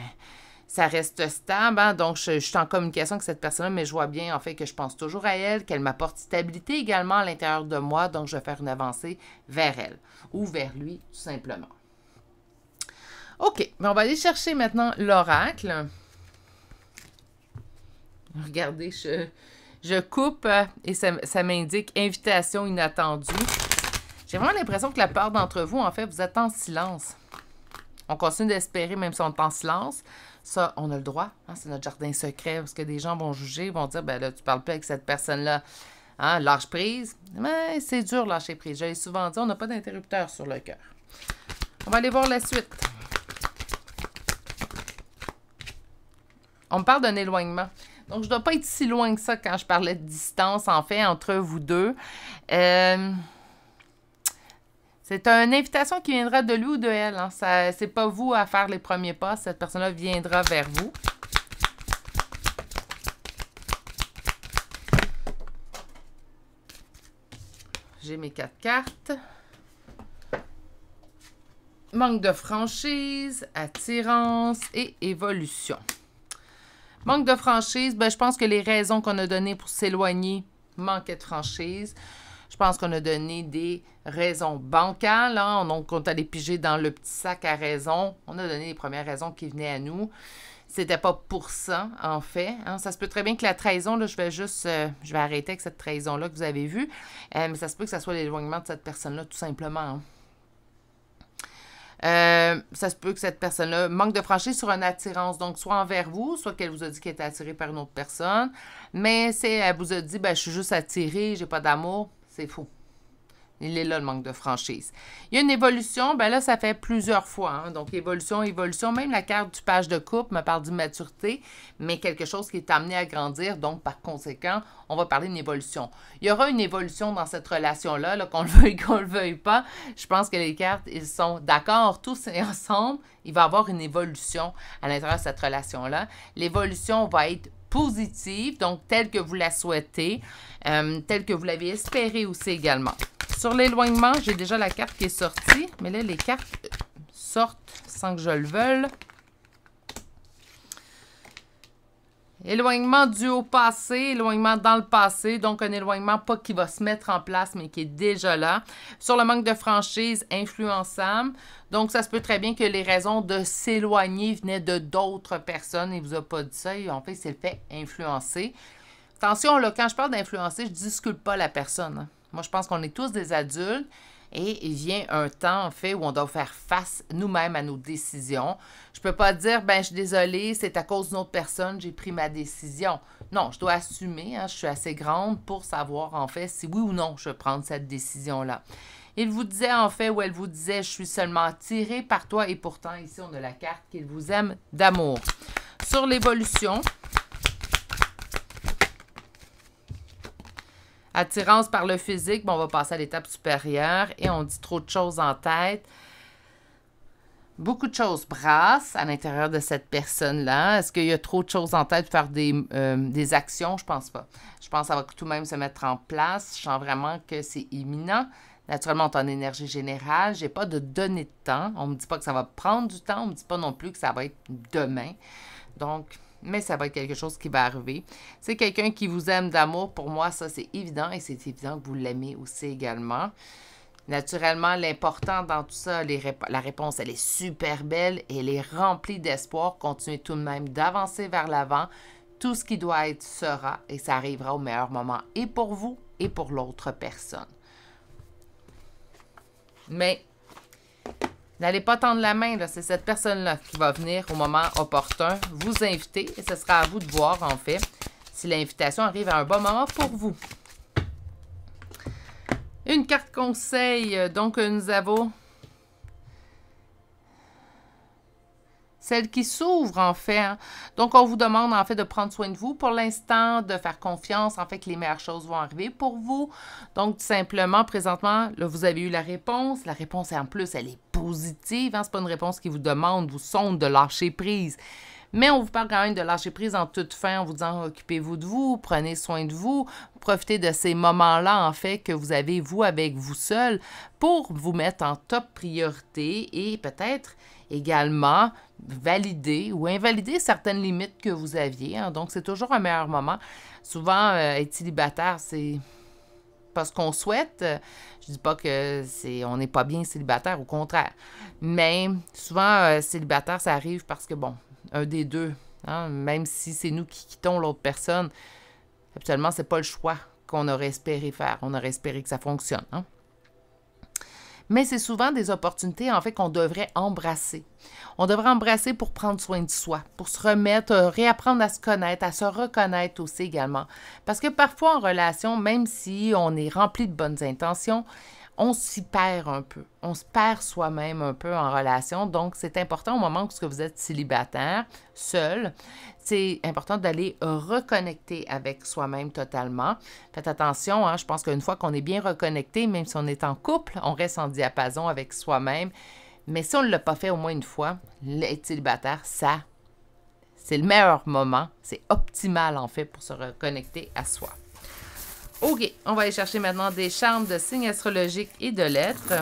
S1: ça reste stable, hein? Donc je suis en communication avec cette personne-là, mais je vois bien en fait que je pense toujours à elle, qu'elle m'apporte stabilité également à l'intérieur de moi, donc je vais faire une avancée vers elle ou vers lui, tout simplement. OK, mais on va aller chercher maintenant l'oracle. Regardez, je coupe et ça m'indique invitation inattendue. J'ai vraiment l'impression que la plupart d'entre vous, en fait, vous êtes en silence. On continue d'espérer même si on est en silence. Ça, on a le droit. Hein, c'est notre jardin secret parce que des gens vont juger, vont dire, ben là, tu parles plus avec cette personne-là. Hein, lâche prise. Mais c'est dur, lâcher prise. J'avais souvent dit, on n'a pas d'interrupteur sur le cœur. On va aller voir la suite. On me parle d'un éloignement. Donc, je ne dois pas être si loin que ça quand je parlais de distance, en fait, entre vous deux. C'est une invitation qui viendra de lui ou de elle. Hein. Ce n'est pas vous à faire les premiers pas. Cette personne-là viendra vers vous. J'ai mes 4 cartes. Manque de franchise, attirance et évolution. Manque de franchise, ben, je pense que les raisons qu'on a données pour s'éloigner manquaient de franchise. Je pense qu'on a donné des raisons bancales. Hein? Donc, on est allé piger dans le petit sac à raisons. On a donné les premières raisons qui venaient à nous. C'était pas pour ça, en fait. Hein? Ça se peut très bien que la trahison, là, je vais arrêter avec cette trahison-là que vous avez vue. Mais ça se peut que ça soit l'éloignement de cette personne-là, tout simplement. Hein? Ça se peut que cette personne-là manque de franchise sur une attirance, donc soit envers vous, soit qu'elle vous a dit qu'elle était attirée par une autre personne, mais elle vous a dit, ben, je suis juste attirée, j'ai pas d'amour, c'est faux. Il est là, le manque de franchise. Il y a une évolution, ben là, ça fait plusieurs fois. Hein? Donc, évolution, évolution. Même la carte du page de coupe me parle d'immaturité, mais quelque chose qui est amené à grandir. Donc, par conséquent, on va parler d'une évolution. Il y aura une évolution dans cette relation-là, là, qu'on le veuille, qu'on le veuille pas. Je pense que les cartes, ils sont d'accord tous et ensemble. Il va y avoir une évolution à l'intérieur de cette relation-là. L'évolution va être positive, donc telle que vous la souhaitez, telle que vous l'avez espérée aussi également. Sur l'éloignement, j'ai déjà la carte qui est sortie, mais là, les cartes sortent sans que je le veuille. Éloignement dû au passé, éloignement dans le passé, donc un éloignement pas qui va se mettre en place, mais qui est déjà là. Sur le manque de franchise, influençable. Donc, ça se peut très bien que les raisons de s'éloigner venaient de d'autres personnes. Il ne vous a pas dit ça. Et en fait, c'est le fait influencer. Attention, là, quand je parle d'influencer, je ne discute pas la personne. Hein. Moi, je pense qu'on est tous des adultes et il vient un temps, en fait, où on doit faire face nous-mêmes à nos décisions. Je ne peux pas dire, ben, je suis désolée, c'est à cause d'une autre personne, j'ai pris ma décision. Non, je dois assumer, hein, je suis assez grande pour savoir, en fait, si oui ou non je vais prendre cette décision-là. Il vous disait, en fait, ou elle vous disait, je suis seulement attirée par toi et pourtant, ici, on a la carte qu'il vous aime d'amour. Sur l'évolution, attirance par le physique, bon, on va passer à l'étape supérieure et on dit trop de choses en tête. Beaucoup de choses brassent à l'intérieur de cette personne-là. Est-ce qu'il y a trop de choses en tête pour faire des actions? Je pense pas. Je pense que ça va tout de même se mettre en place. Je sens vraiment que c'est imminent. Naturellement, on est en énergie générale. Je n'ai pas de données de temps. On ne me dit pas que ça va prendre du temps. On ne me dit pas non plus que ça va être demain. Donc, mais ça va être quelque chose qui va arriver. C'est quelqu'un qui vous aime d'amour. Pour moi, ça, c'est évident. Et c'est évident que vous l'aimez aussi également. Naturellement, l'important dans tout ça, la réponse, elle est super belle et elle est remplie d'espoir. Continuez tout de même d'avancer vers l'avant. Tout ce qui doit être sera et ça arrivera au meilleur moment et pour vous et pour l'autre personne. Mais n'allez pas tendre la main, c'est cette personne-là qui va venir au moment opportun vous inviter et ce sera à vous de voir, en fait, si l'invitation arrive à un bon moment pour vous. Une carte conseil, donc nous avons celle qui s'ouvre, en fait. Hein. Donc, on vous demande, en fait, de prendre soin de vous pour l'instant, de faire confiance, en fait, que les meilleures choses vont arriver pour vous. Donc, tout simplement, présentement, là, vous avez eu la réponse. La réponse, en plus, elle est positive. Hein? Ce n'est pas une réponse qui vous demande, vous sonde de lâcher prise. Mais on vous parle quand même de lâcher prise en toute fin, en vous disant occupez-vous de vous, prenez soin de vous, profitez de ces moments-là, en fait, que vous avez, vous, avec vous seul, pour vous mettre en top priorité et peut-être également valider ou invalider certaines limites que vous aviez. Hein. Donc, c'est toujours un meilleur moment. Souvent, être célibataire, c'est pas ce qu'on souhaite. Je dis pas que on n'est pas bien célibataire, au contraire. Mais souvent, célibataire, ça arrive parce que, bon, un des deux, hein, même si c'est nous qui quittons l'autre personne, habituellement, c'est pas le choix qu'on aurait espéré faire. On aurait espéré que ça fonctionne. Hein. Mais c'est souvent des opportunités, en fait, qu'on devrait embrasser. On devrait embrasser pour prendre soin de soi, pour se remettre, réapprendre à se connaître, à se reconnaître aussi également. Parce que parfois, en relation, même si on est rempli de bonnes intentions, on s'y perd un peu. On se perd soi-même un peu en relation. Donc, c'est important au moment où vous êtes célibataire, seul, c'est important d'aller reconnecter avec soi-même totalement. Faites attention, hein, je pense qu'une fois qu'on est bien reconnecté, même si on est en couple, on reste en diapason avec soi-même. Mais si on ne l'a pas fait au moins une fois, être célibataire, ça, c'est le meilleur moment. C'est optimal, en fait, pour se reconnecter à soi. OK, on va aller chercher maintenant des charmes de signes astrologiques et de lettres.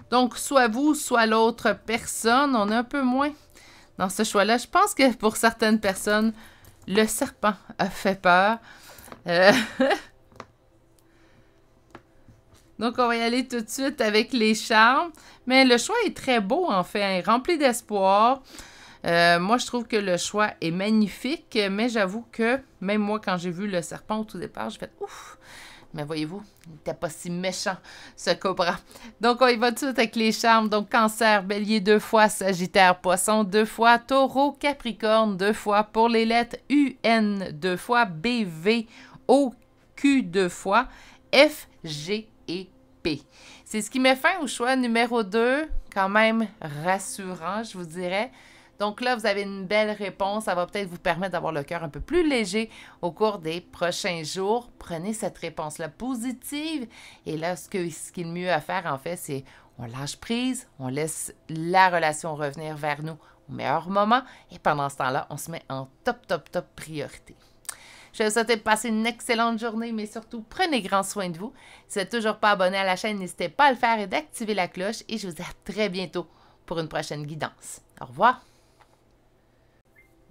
S1: Donc, soit vous, soit l'autre personne. On est un peu moins dans ce choix-là. Je pense que pour certaines personnes, le serpent a fait peur. Donc, on va y aller tout de suite avec les charmes. Mais le choix est très beau, en fait, hein, rempli d'espoir. Moi, je trouve que le choix est magnifique, mais j'avoue que même moi, quand j'ai vu le serpent au tout départ, j'ai fait « Ouf! » Mais voyez-vous, il n'était pas si méchant, ce cobra. Donc, on y va tout de suite avec les charmes. Donc, Cancer, Bélier 2 fois, Sagittaire, Poisson 2 fois, Taureau, Capricorne 2 fois. Pour les lettres UN 2 fois, B, V, O, Q 2 fois, F, G et P. C'est ce qui met fin au choix numéro 2, quand même rassurant, je vous dirais. Donc là, vous avez une belle réponse. Ça va peut-être vous permettre d'avoir le cœur un peu plus léger au cours des prochains jours. Prenez cette réponse-là positive. Et là, ce qui est le mieux à faire, en fait, c'est on lâche prise, on laisse la relation revenir vers nous au meilleur moment. Et pendant ce temps-là, on se met en top priorité. Je vous souhaite de passer une excellente journée, mais surtout, prenez grand soin de vous. Si vous n'êtes toujours pas abonné à la chaîne, n'hésitez pas à le faire et d'activer la cloche. Et je vous dis à très bientôt pour une prochaine guidance. Au revoir!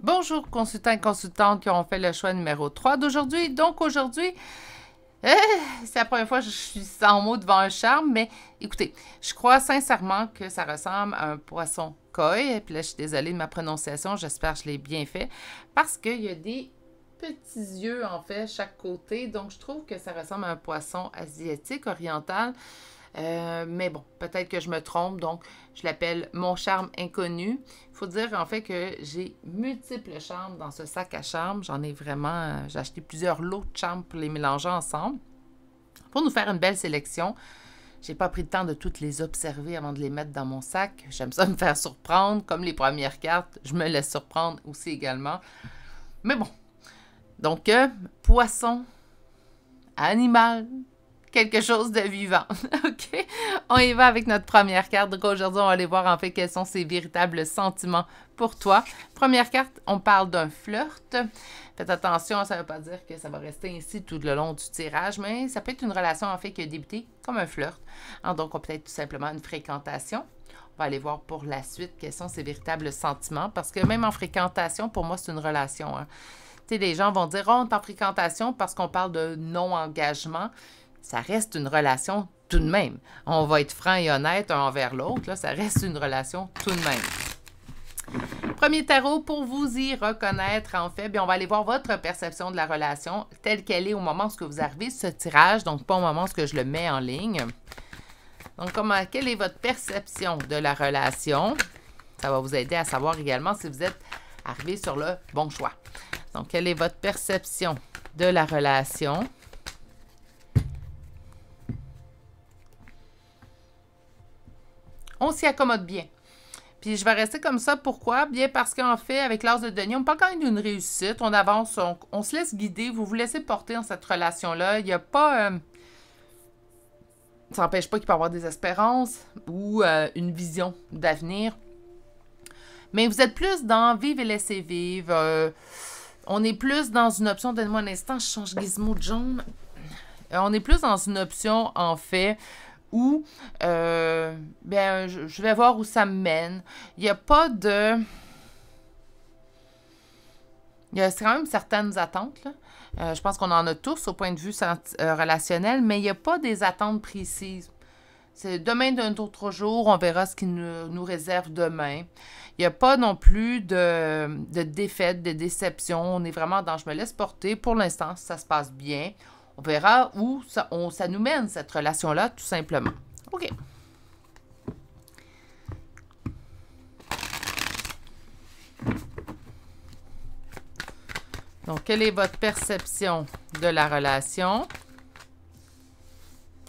S1: Bonjour consultants et consultantes qui ont fait le choix numéro 3 d'aujourd'hui. Donc aujourd'hui, c'est la première fois que je suis sans mots devant un charme, mais écoutez, je crois sincèrement que ça ressemble à un poisson koi. Et puis là, je suis désolée de ma prononciation, j'espère que je l'ai bien fait, parce qu'il y a des petits yeux, en fait, chaque côté. Donc, je trouve que ça ressemble à un poisson asiatique, oriental. Mais bon, peut-être que je me trompe, donc je l'appelle mon charme inconnu. Il faut dire en fait que j'ai multiples charmes dans ce sac à charmes. J'en ai vraiment, j'ai acheté plusieurs lots de charmes pour les mélanger ensemble. Pour nous faire une belle sélection, j'ai pas pris le temps de toutes les observer avant de les mettre dans mon sac. J'aime ça me faire surprendre, comme les premières cartes, je me laisse surprendre aussi également. Mais bon, donc poisson, animal, quelque chose de vivant. OK? On y va avec notre première carte. Donc aujourd'hui, on va aller voir en fait quels sont ses véritables sentiments pour toi. Première carte, on parle d'un flirt. Faites attention, ça ne veut pas dire que ça va rester ainsi tout le long du tirage, mais ça peut être une relation en fait qui a débuté comme un flirt. Hein, donc, on peut être tout simplement une fréquentation. On va aller voir pour la suite quels sont ses véritables sentiments, parce que même en fréquentation, pour moi, c'est une relation. Hein. Tu sais, les gens vont dire « Oh, on est en fréquentation parce qu'on parle de non-engagement ». Ça reste une relation tout de même. On va être franc et honnête un envers l'autre. Ça reste une relation tout de même. Premier tarot, pour vous y reconnaître, en fait, bien, on va aller voir votre perception de la relation telle qu'elle est au moment où vous arrivez sur ce tirage, donc pas au moment où je le mets en ligne. Donc, quelle est votre perception de la relation? Ça va vous aider à savoir également si vous êtes arrivé sur le bon choix. Donc, quelle est votre perception de la relation? On s'y accommode bien. Puis je vais rester comme ça. Pourquoi? Bien parce qu'en fait, avec l'as de denier, on parle quand même d'une réussite. On avance, on se laisse guider. Vous vous laissez porter dans cette relation-là. Il n'y a pas... ça n'empêche pas qu'il peut y avoir des espérances ou une vision d'avenir. Mais vous êtes plus dans vivre et laisser vivre. On est plus dans une option... Donne-moi un instant, je change gizmo de jaune. On est plus dans une option, en fait... où je vais voir où ça me mène. Il n'y a pas de... Il y a quand même certaines attentes, là. Je pense qu'on en a tous au point de vue relationnel, mais il n'y a pas des attentes précises. C'est demain d'un autre jour, on verra ce qui nous réserve demain. Il n'y a pas non plus de défaite, de déception. On est vraiment dans « je me laisse porter ». Pour l'instant, ça se passe bien. On verra où ça nous mène, cette relation-là, tout simplement. OK. Donc, quelle est votre perception de la relation?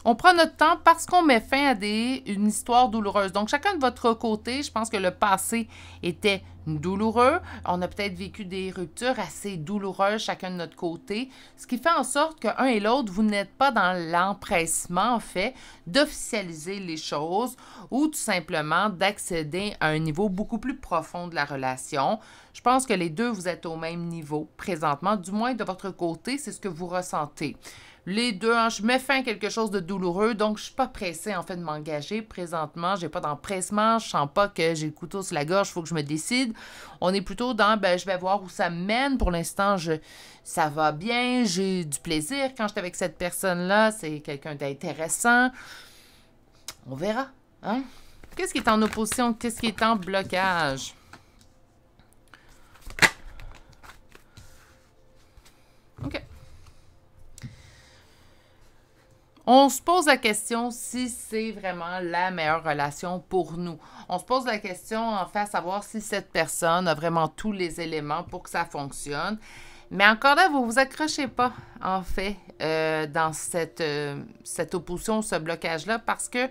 S1: On prend notre temps parce qu'on met fin à une histoire douloureuse. Donc, chacun de votre côté, je pense que le passé était douloureux. On a peut-être vécu des ruptures assez douloureuses chacun de notre côté, ce qui fait en sorte qu'un et l'autre, vous n'êtes pas dans l'empressement, en fait, d'officialiser les choses ou tout simplement d'accéder à un niveau beaucoup plus profond de la relation. Je pense que les deux, vous êtes au même niveau présentement, du moins de votre côté, c'est ce que vous ressentez. Les deux, hein, je mets fin à quelque chose de douloureux, donc je ne suis pas pressée en fait de m'engager présentement. Je n'ai pas d'empressement, je ne sens pas que j'ai le couteau sur la gorge, il faut que je me décide. On est plutôt dans, je vais voir où ça me mène. Pour l'instant, ça va bien, j'ai du plaisir quand je suis avec cette personne-là, c'est quelqu'un d'intéressant. On verra, hein? Qu'est-ce qui est en opposition? Qu'est-ce qui est en blocage? OK. On se pose la question si c'est vraiment la meilleure relation pour nous. On se pose la question, en fait, à savoir si cette personne a vraiment tous les éléments pour que ça fonctionne. Mais encore là, vous ne vous accrochez pas, en fait, dans cette opposition, ce blocage-là, parce que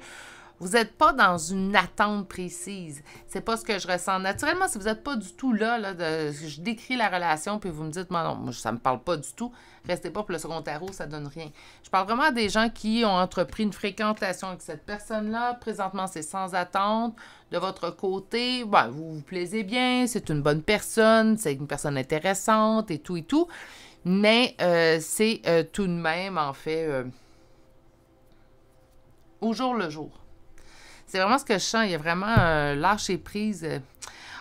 S1: vous n'êtes pas dans une attente précise. C'est pas ce que je ressens. Naturellement, si vous n'êtes pas du tout là, je décris la relation, puis vous me dites, non, moi, ça ne me parle pas du tout, restez pas pour le second tarot, ça donne rien. Je parle vraiment des gens qui ont entrepris une fréquentation avec cette personne-là. Présentement, c'est sans attente. De votre côté, vous vous plaisez bien, c'est une bonne personne, c'est une personne intéressante et tout. Mais c'est tout de même, en fait, au jour le jour. C'est vraiment ce que je sens. Il y a vraiment un lâcher-prise.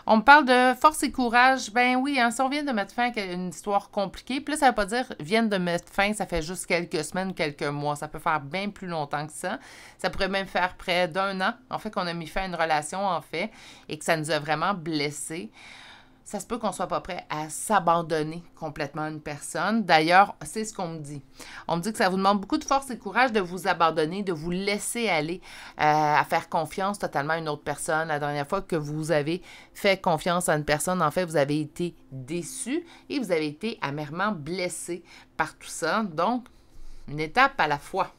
S1: On me parle de force et courage. Ben oui, hein, si on vient de mettre fin à une histoire compliquée, puis là, ça ne veut pas dire viennent de mettre fin, ça fait juste quelques semaines, quelques mois. Ça peut faire bien plus longtemps que ça. Ça pourrait même faire près d'un an, en fait, qu'on a mis fin à une relation, en fait, et que ça nous a vraiment blessés. Ça se peut qu'on ne soit pas prêt à s'abandonner complètement à une personne. D'ailleurs, c'est ce qu'on me dit. On me dit que ça vous demande beaucoup de force et de courage de vous abandonner, de vous laisser aller à faire confiance totalement à une autre personne. La dernière fois que vous avez fait confiance à une personne, en fait, vous avez été déçu et vous avez été amèrement blessé par tout ça. Donc, une étape à la fois.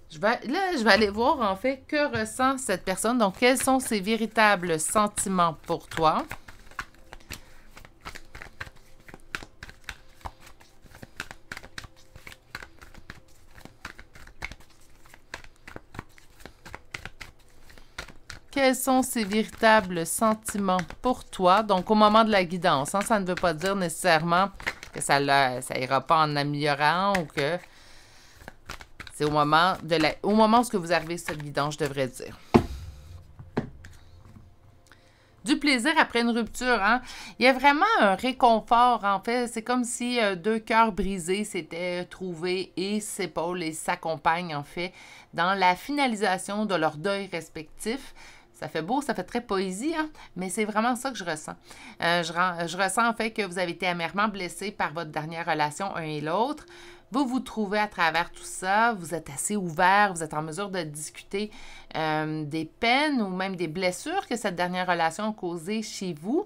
S1: Je vais aller voir, en fait, que ressent cette personne. Donc, quels sont ses véritables sentiments pour toi? Quels sont ses véritables sentiments pour toi? Donc, au moment de la guidance, hein, ça ne veut pas dire nécessairement que ça ira pas en améliorant ou que c'est au moment où vous arrivez à cette guidance, je devrais dire. Du plaisir après une rupture, hein? Il y a vraiment un réconfort, en fait. C'est comme si deux cœurs brisés s'étaient trouvés et s'épaulent et s'accompagnent, en fait, dans la finalisation de leur deuil respectif. Ça fait beau, ça fait très poésie, hein? Mais c'est vraiment ça que je ressens. Je ressens en fait que vous avez été amèrement blessés par votre dernière relation, un et l'autre. Vous vous trouvez à travers tout ça, vous êtes assez ouvert, vous êtes en mesure de discuter des peines ou même des blessures que cette dernière relation a causées chez vous.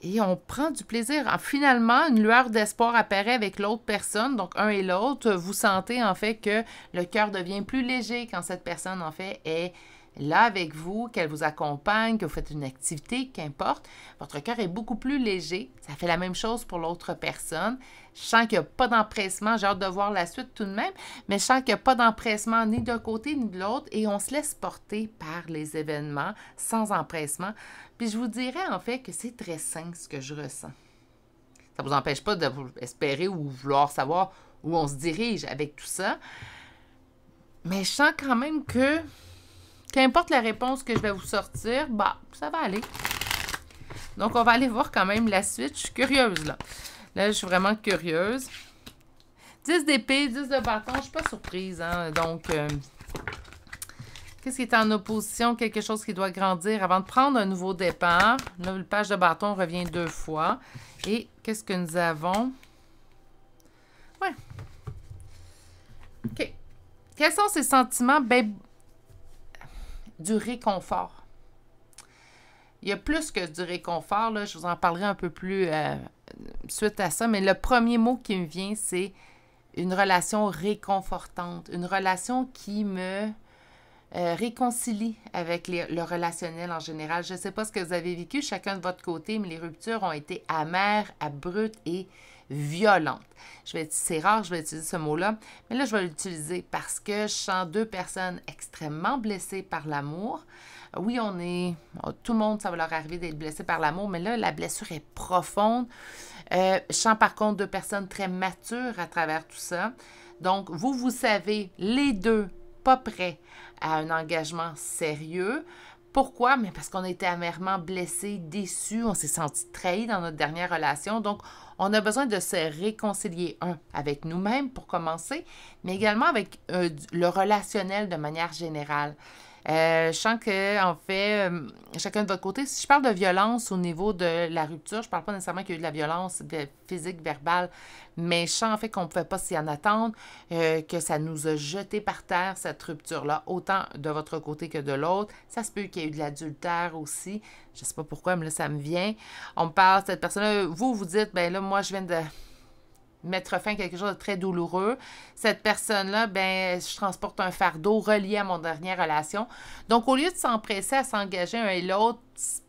S1: Et on prend du plaisir. Finalement, une lueur d'espoir apparaît avec l'autre personne, donc un et l'autre. Vous sentez en fait que le cœur devient plus léger quand cette personne en fait est là avec vous, qu'elle vous accompagne, que vous faites une activité, qu'importe. Votre cœur est beaucoup plus léger. Ça fait la même chose pour l'autre personne. Je sens qu'il n'y a pas d'empressement. J'ai hâte de voir la suite tout de même, mais je sens qu'il n'y a pas d'empressement ni d'un côté ni de l'autre et on se laisse porter par les événements sans empressement. Puis je vous dirais en fait que c'est très sain ce que je ressens. Ça ne vous empêche pas de vous espérer ou vouloir savoir où on se dirige avec tout ça. Mais je sens quand même que, qu'importe la réponse que je vais vous sortir, bah, ça va aller. Donc, on va aller voir quand même la suite. Je suis curieuse, là. Là, je suis vraiment curieuse. 10 d'épée, 10 de bâton. Je ne suis pas surprise, hein. Donc, qu'est-ce qui est en opposition? Quelque chose qui doit grandir avant de prendre un nouveau départ. Là, le page de bâton revient 2 fois. Et qu'est-ce que nous avons? Ouais. OK. Quels sont ces sentiments? Ben, du réconfort. Il y a plus que du réconfort, là. Je vous en parlerai un peu plus suite à ça, mais le premier mot qui me vient, c'est une relation réconfortante, une relation qui me réconcilie avec le relationnel en général. Je ne sais pas ce que vous avez vécu chacun de votre côté, mais les ruptures ont été amères, abruptes et violentes. C'est rare, je vais utiliser ce mot-là, mais là, je vais l'utiliser parce que je sens 2 personnes extrêmement blessées par l'amour. Oui, tout le monde, ça va leur arriver d'être blessé par l'amour, mais là, la blessure est profonde. Je sens par contre 2 personnes très matures à travers tout ça. Donc, vous savez, les 2, pas prêts à un engagement sérieux. Pourquoi? Mais parce qu'on a été amèrement blessés, déçus, on s'est senti trahis dans notre dernière relation. Donc, on a besoin de se réconcilier, avec nous-mêmes pour commencer, mais également avec le relationnel de manière générale. Je sens que, en fait, chacun de votre côté, si je parle de violence au niveau de la rupture, je ne parle pas nécessairement qu'il y a eu de la violence physique, verbale, mais je sens en fait qu'on ne pouvait pas s'y en attendre, que ça nous a jeté par terre, cette rupture-là, autant de votre côté que de l'autre. Ça se peut qu'il y ait eu de l'adultère aussi. Je ne sais pas pourquoi, mais là, ça me vient. On me parle, cette personne-là, vous dites, ben là, moi, je viens de mettre fin à quelque chose de très douloureux. Cette personne-là, ben, je transporte un fardeau relié à mon dernière relation. Donc, au lieu de s'empresser à s'engager un et l'autre,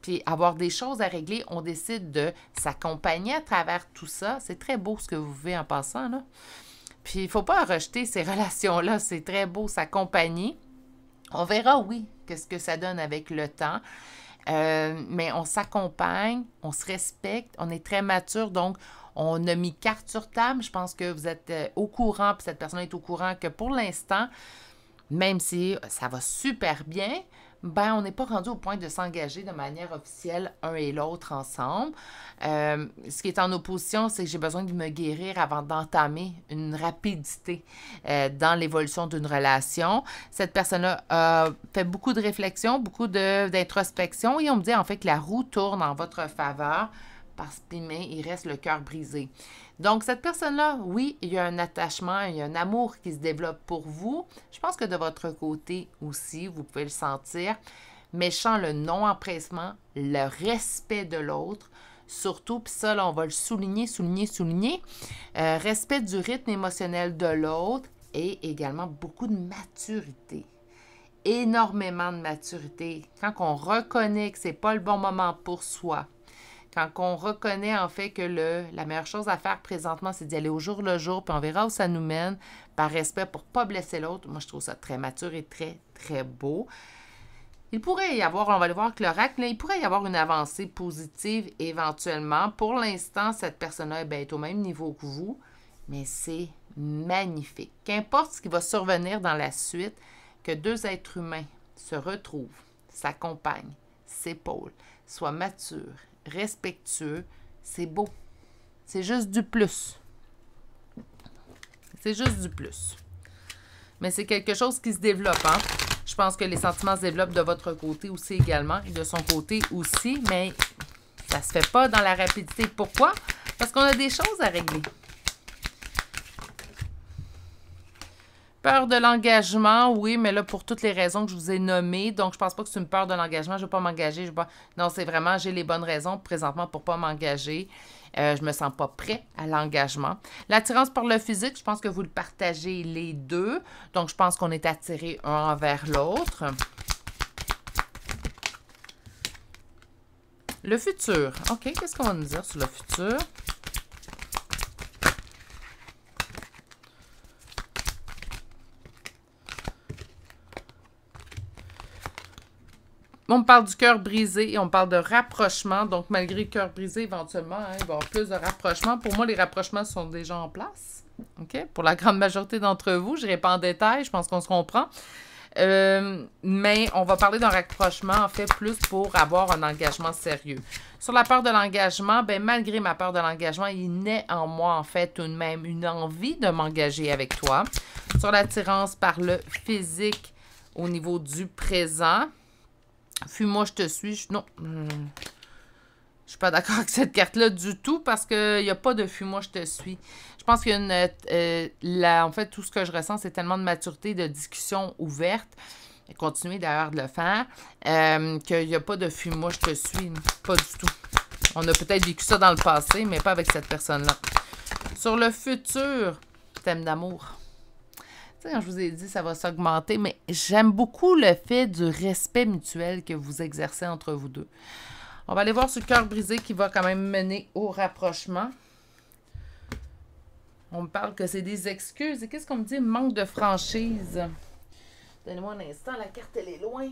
S1: puis avoir des choses à régler, on décide de s'accompagner à travers tout ça. C'est très beau ce que vous vivez en passant, là. Puis, il ne faut pas rejeter ces relations-là. C'est très beau, s'accompagner. On verra, oui, qu'est-ce que ça donne avec le temps. Mais on s'accompagne, on se respecte, on est très mature, donc on a mis carte sur table. Je pense que vous êtes au courant, puis cette personne est au courant que pour l'instant, même si ça va super bien, ben on n'est pas rendu au point de s'engager de manière officielle un et l'autre ensemble. Ce qui est en opposition, c'est que j'ai besoin de me guérir avant d'entamer une rapidité dans l'évolution d'une relation. Cette personne-là a fait beaucoup de réflexion, beaucoup d'introspection et on me dit en fait que la roue tourne en votre faveur parce qu'il reste le cœur brisé. Donc, cette personne-là, oui, il y a un attachement, il y a un amour qui se développe pour vous. Je pense que de votre côté aussi, vous pouvez le sentir. Mais je sens le non-empressement, le respect de l'autre, surtout, puis ça, là, on va le souligner. Respect du rythme émotionnel de l'autre et également beaucoup de maturité. Énormément de maturité. Quand on reconnaît que ce n'est pas le bon moment pour soi, quand on reconnaît en fait que la meilleure chose à faire présentement, c'est d'y aller au jour le jour, puis on verra où ça nous mène, par respect pour ne pas blesser l'autre. Moi, je trouve ça très mature et très, très beau. Il pourrait y avoir, on va le voir avec l'oracle, il pourrait y avoir une avancée positive éventuellement. Pour l'instant, cette personne-là est au même niveau que vous, mais c'est magnifique. Qu'importe ce qui va survenir dans la suite, que 2 êtres humains se retrouvent, s'accompagnent, s'épaulent, soient matures, respectueux, c'est beau. C'est juste du plus. C'est juste du plus. Mais c'est quelque chose qui se développe, hein? Je pense que les sentiments se développent de votre côté aussi également et de son côté aussi, mais ça se fait pas dans la rapidité. Pourquoi? Parce qu'on a des choses à régler. Peur de l'engagement, oui, mais là, pour toutes les raisons que je vous ai nommées, donc je pense pas que c'est une peur de l'engagement, je ne veux pas m'engager, je veux pas... Non, c'est vraiment, j'ai les bonnes raisons présentement pour pas m'engager. Je me sens pas prêt à l'engagement. L'attirance par le physique, je pense que vous le partagez les deux, donc je pense qu'on est attirés un envers l'autre. Le futur, OK, qu'est-ce qu'on va nous dire sur le futur? On me parle du cœur brisé et on me parle de rapprochement. Donc, malgré le cœur brisé, éventuellement, hein, il va y avoir plus de rapprochement. Pour moi, les rapprochements sont déjà en place. OK? Pour la grande majorité d'entre vous, je n'irai pas en détail, je pense qu'on se comprend. Mais on va parler d'un rapprochement, en fait, plus pour avoir un engagement sérieux. Sur la peur de l'engagement, ben malgré ma peur de l'engagement, il naît en moi, en fait, tout de même une envie de m'engager avec toi. Sur l'attirance par le physique au niveau du présent, fuis-moi, je te suis. Non, je suis pas d'accord avec cette carte-là du tout parce qu'il n'y a pas de fuis-moi, je te suis. Je pense qu'il y a une... en fait, tout ce que je ressens, c'est tellement de maturité, de discussion ouverte. Et continuer d'ailleurs de le faire. Qu'il n'y a pas de fuis-moi, je te suis. Pas du tout. On a peut-être vécu ça dans le passé, mais pas avec cette personne-là. Sur le futur, thème d'amour. Tu sais, quand je vous ai dit, ça va s'augmenter, mais j'aime beaucoup le fait du respect mutuel que vous exercez entre vous deux. On va aller voir sur le cœur brisé qui va quand même mener au rapprochement. On me parle que c'est des excuses. Et qu'est-ce qu'on me dit? Manque de franchise. Donnez-moi un instant, la carte, elle est loin.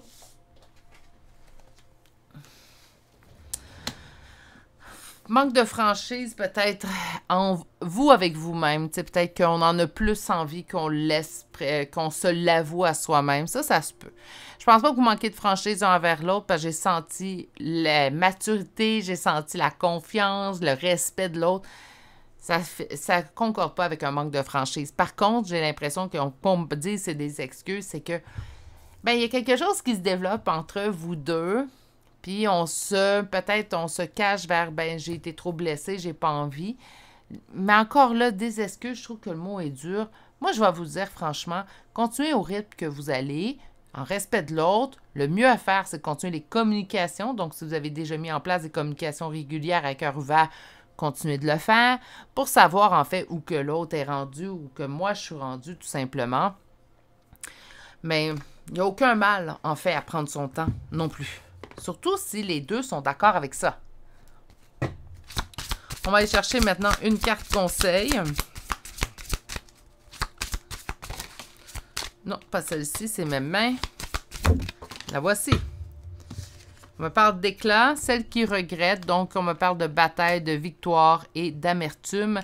S1: Manque de franchise, peut-être en vous avec vous-même. Peut-être qu'on en a plus envie qu'on laisse, qu'on se l'avoue à soi-même. Ça se peut. Je pense pas que vous manquez de franchise un envers l'autre parce que j'ai senti la maturité, j'ai senti la confiance, le respect de l'autre. Ça ne concorde pas avec un manque de franchise. Par contre, j'ai l'impression qu'on me dit que c'est des excuses, c'est que ben il y a quelque chose qui se développe entre vous deux. Puis peut-être on se cache vers, ben j'ai été trop blessée, j'ai pas envie. Mais encore là, des excuses, je trouve que le mot est dur. Moi, je vais vous dire franchement, continuez au rythme que vous allez, en respect de l'autre. Le mieux à faire, c'est de continuer les communications. Donc, si vous avez déjà mis en place des communications régulières à cœur ouvert, continuez de le faire pour savoir en fait où que l'autre est rendu ou que moi je suis rendue tout simplement. Mais il n'y a aucun mal en fait à prendre son temps non plus. Surtout si les deux sont d'accord avec ça. On va aller chercher maintenant une carte conseil. Non, pas celle-ci, c'est mes mains. La voici. On me parle d'éclat, celle qui regrette. Donc, on me parle de bataille, de victoire et d'amertume.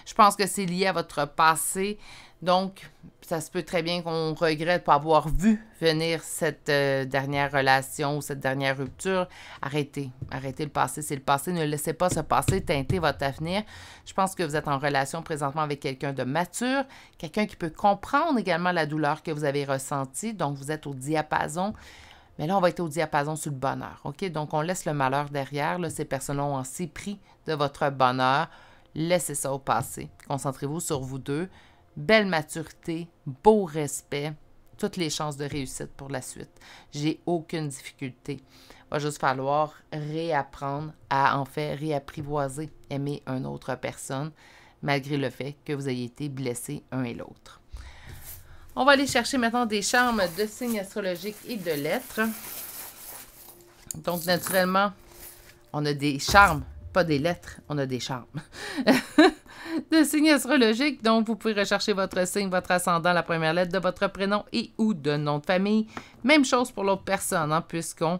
S1: Je pense que c'est lié à votre passé. Donc, ça se peut très bien qu'on regrette pas avoir vu venir cette dernière relation ou cette dernière rupture. Arrêtez. Arrêtez le passé. C'est le passé. Ne laissez pas ce passé teinter votre avenir. Je pense que vous êtes en relation présentement avec quelqu'un de mature, quelqu'un qui peut comprendre également la douleur que vous avez ressentie. Donc, vous êtes au diapason. Mais là, on va être au diapason sur le bonheur. OK? Donc, on laisse le malheur derrière. Là, ces personnes ont aussi pris de votre bonheur. Laissez ça au passé. Concentrez-vous sur vous deux. Belle maturité, beau respect, toutes les chances de réussite pour la suite. J'ai aucune difficulté. Il va juste falloir réapprendre à, en fait, réapprivoiser, aimer une autre personne, malgré le fait que vous ayez été blessés un et l'autre. On va aller chercher maintenant des charmes de signes astrologiques et de lettres. Donc, naturellement, on a des charmes, pas des lettres, on a des charmes. De signes astrologiques, donc vous pouvez rechercher votre signe, votre ascendant, la première lettre de votre prénom et ou de nom de famille. Même chose pour l'autre personne, hein, puisqu'on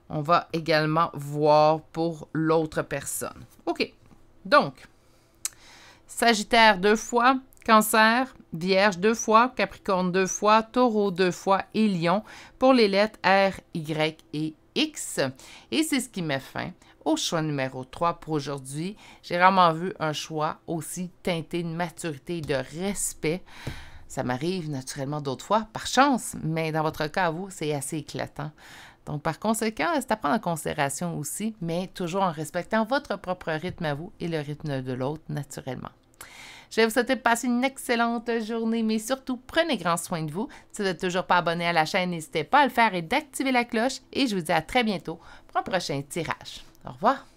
S1: va également voir pour l'autre personne. OK, donc, Sagittaire 2 fois, Cancer, Vierge 2 fois, Capricorne 2 fois, Taureau 2 fois et Lion pour les lettres R, Y et X. Et c'est ce qui met fin au choix numéro 3 pour aujourd'hui. J'ai vraiment vu un choix aussi teinté de maturité et de respect. Ça m'arrive naturellement d'autres fois, par chance, mais dans votre cas, à vous, c'est assez éclatant. Donc, par conséquent, c'est à prendre en considération aussi, mais toujours en respectant votre propre rythme à vous et le rythme de l'autre, naturellement. Je vais vous souhaiter de passer une excellente journée, mais surtout, prenez grand soin de vous. Si vous n'êtes toujours pas abonné à la chaîne, n'hésitez pas à le faire et d'activer la cloche. Et je vous dis à très bientôt pour un prochain tirage. Au revoir!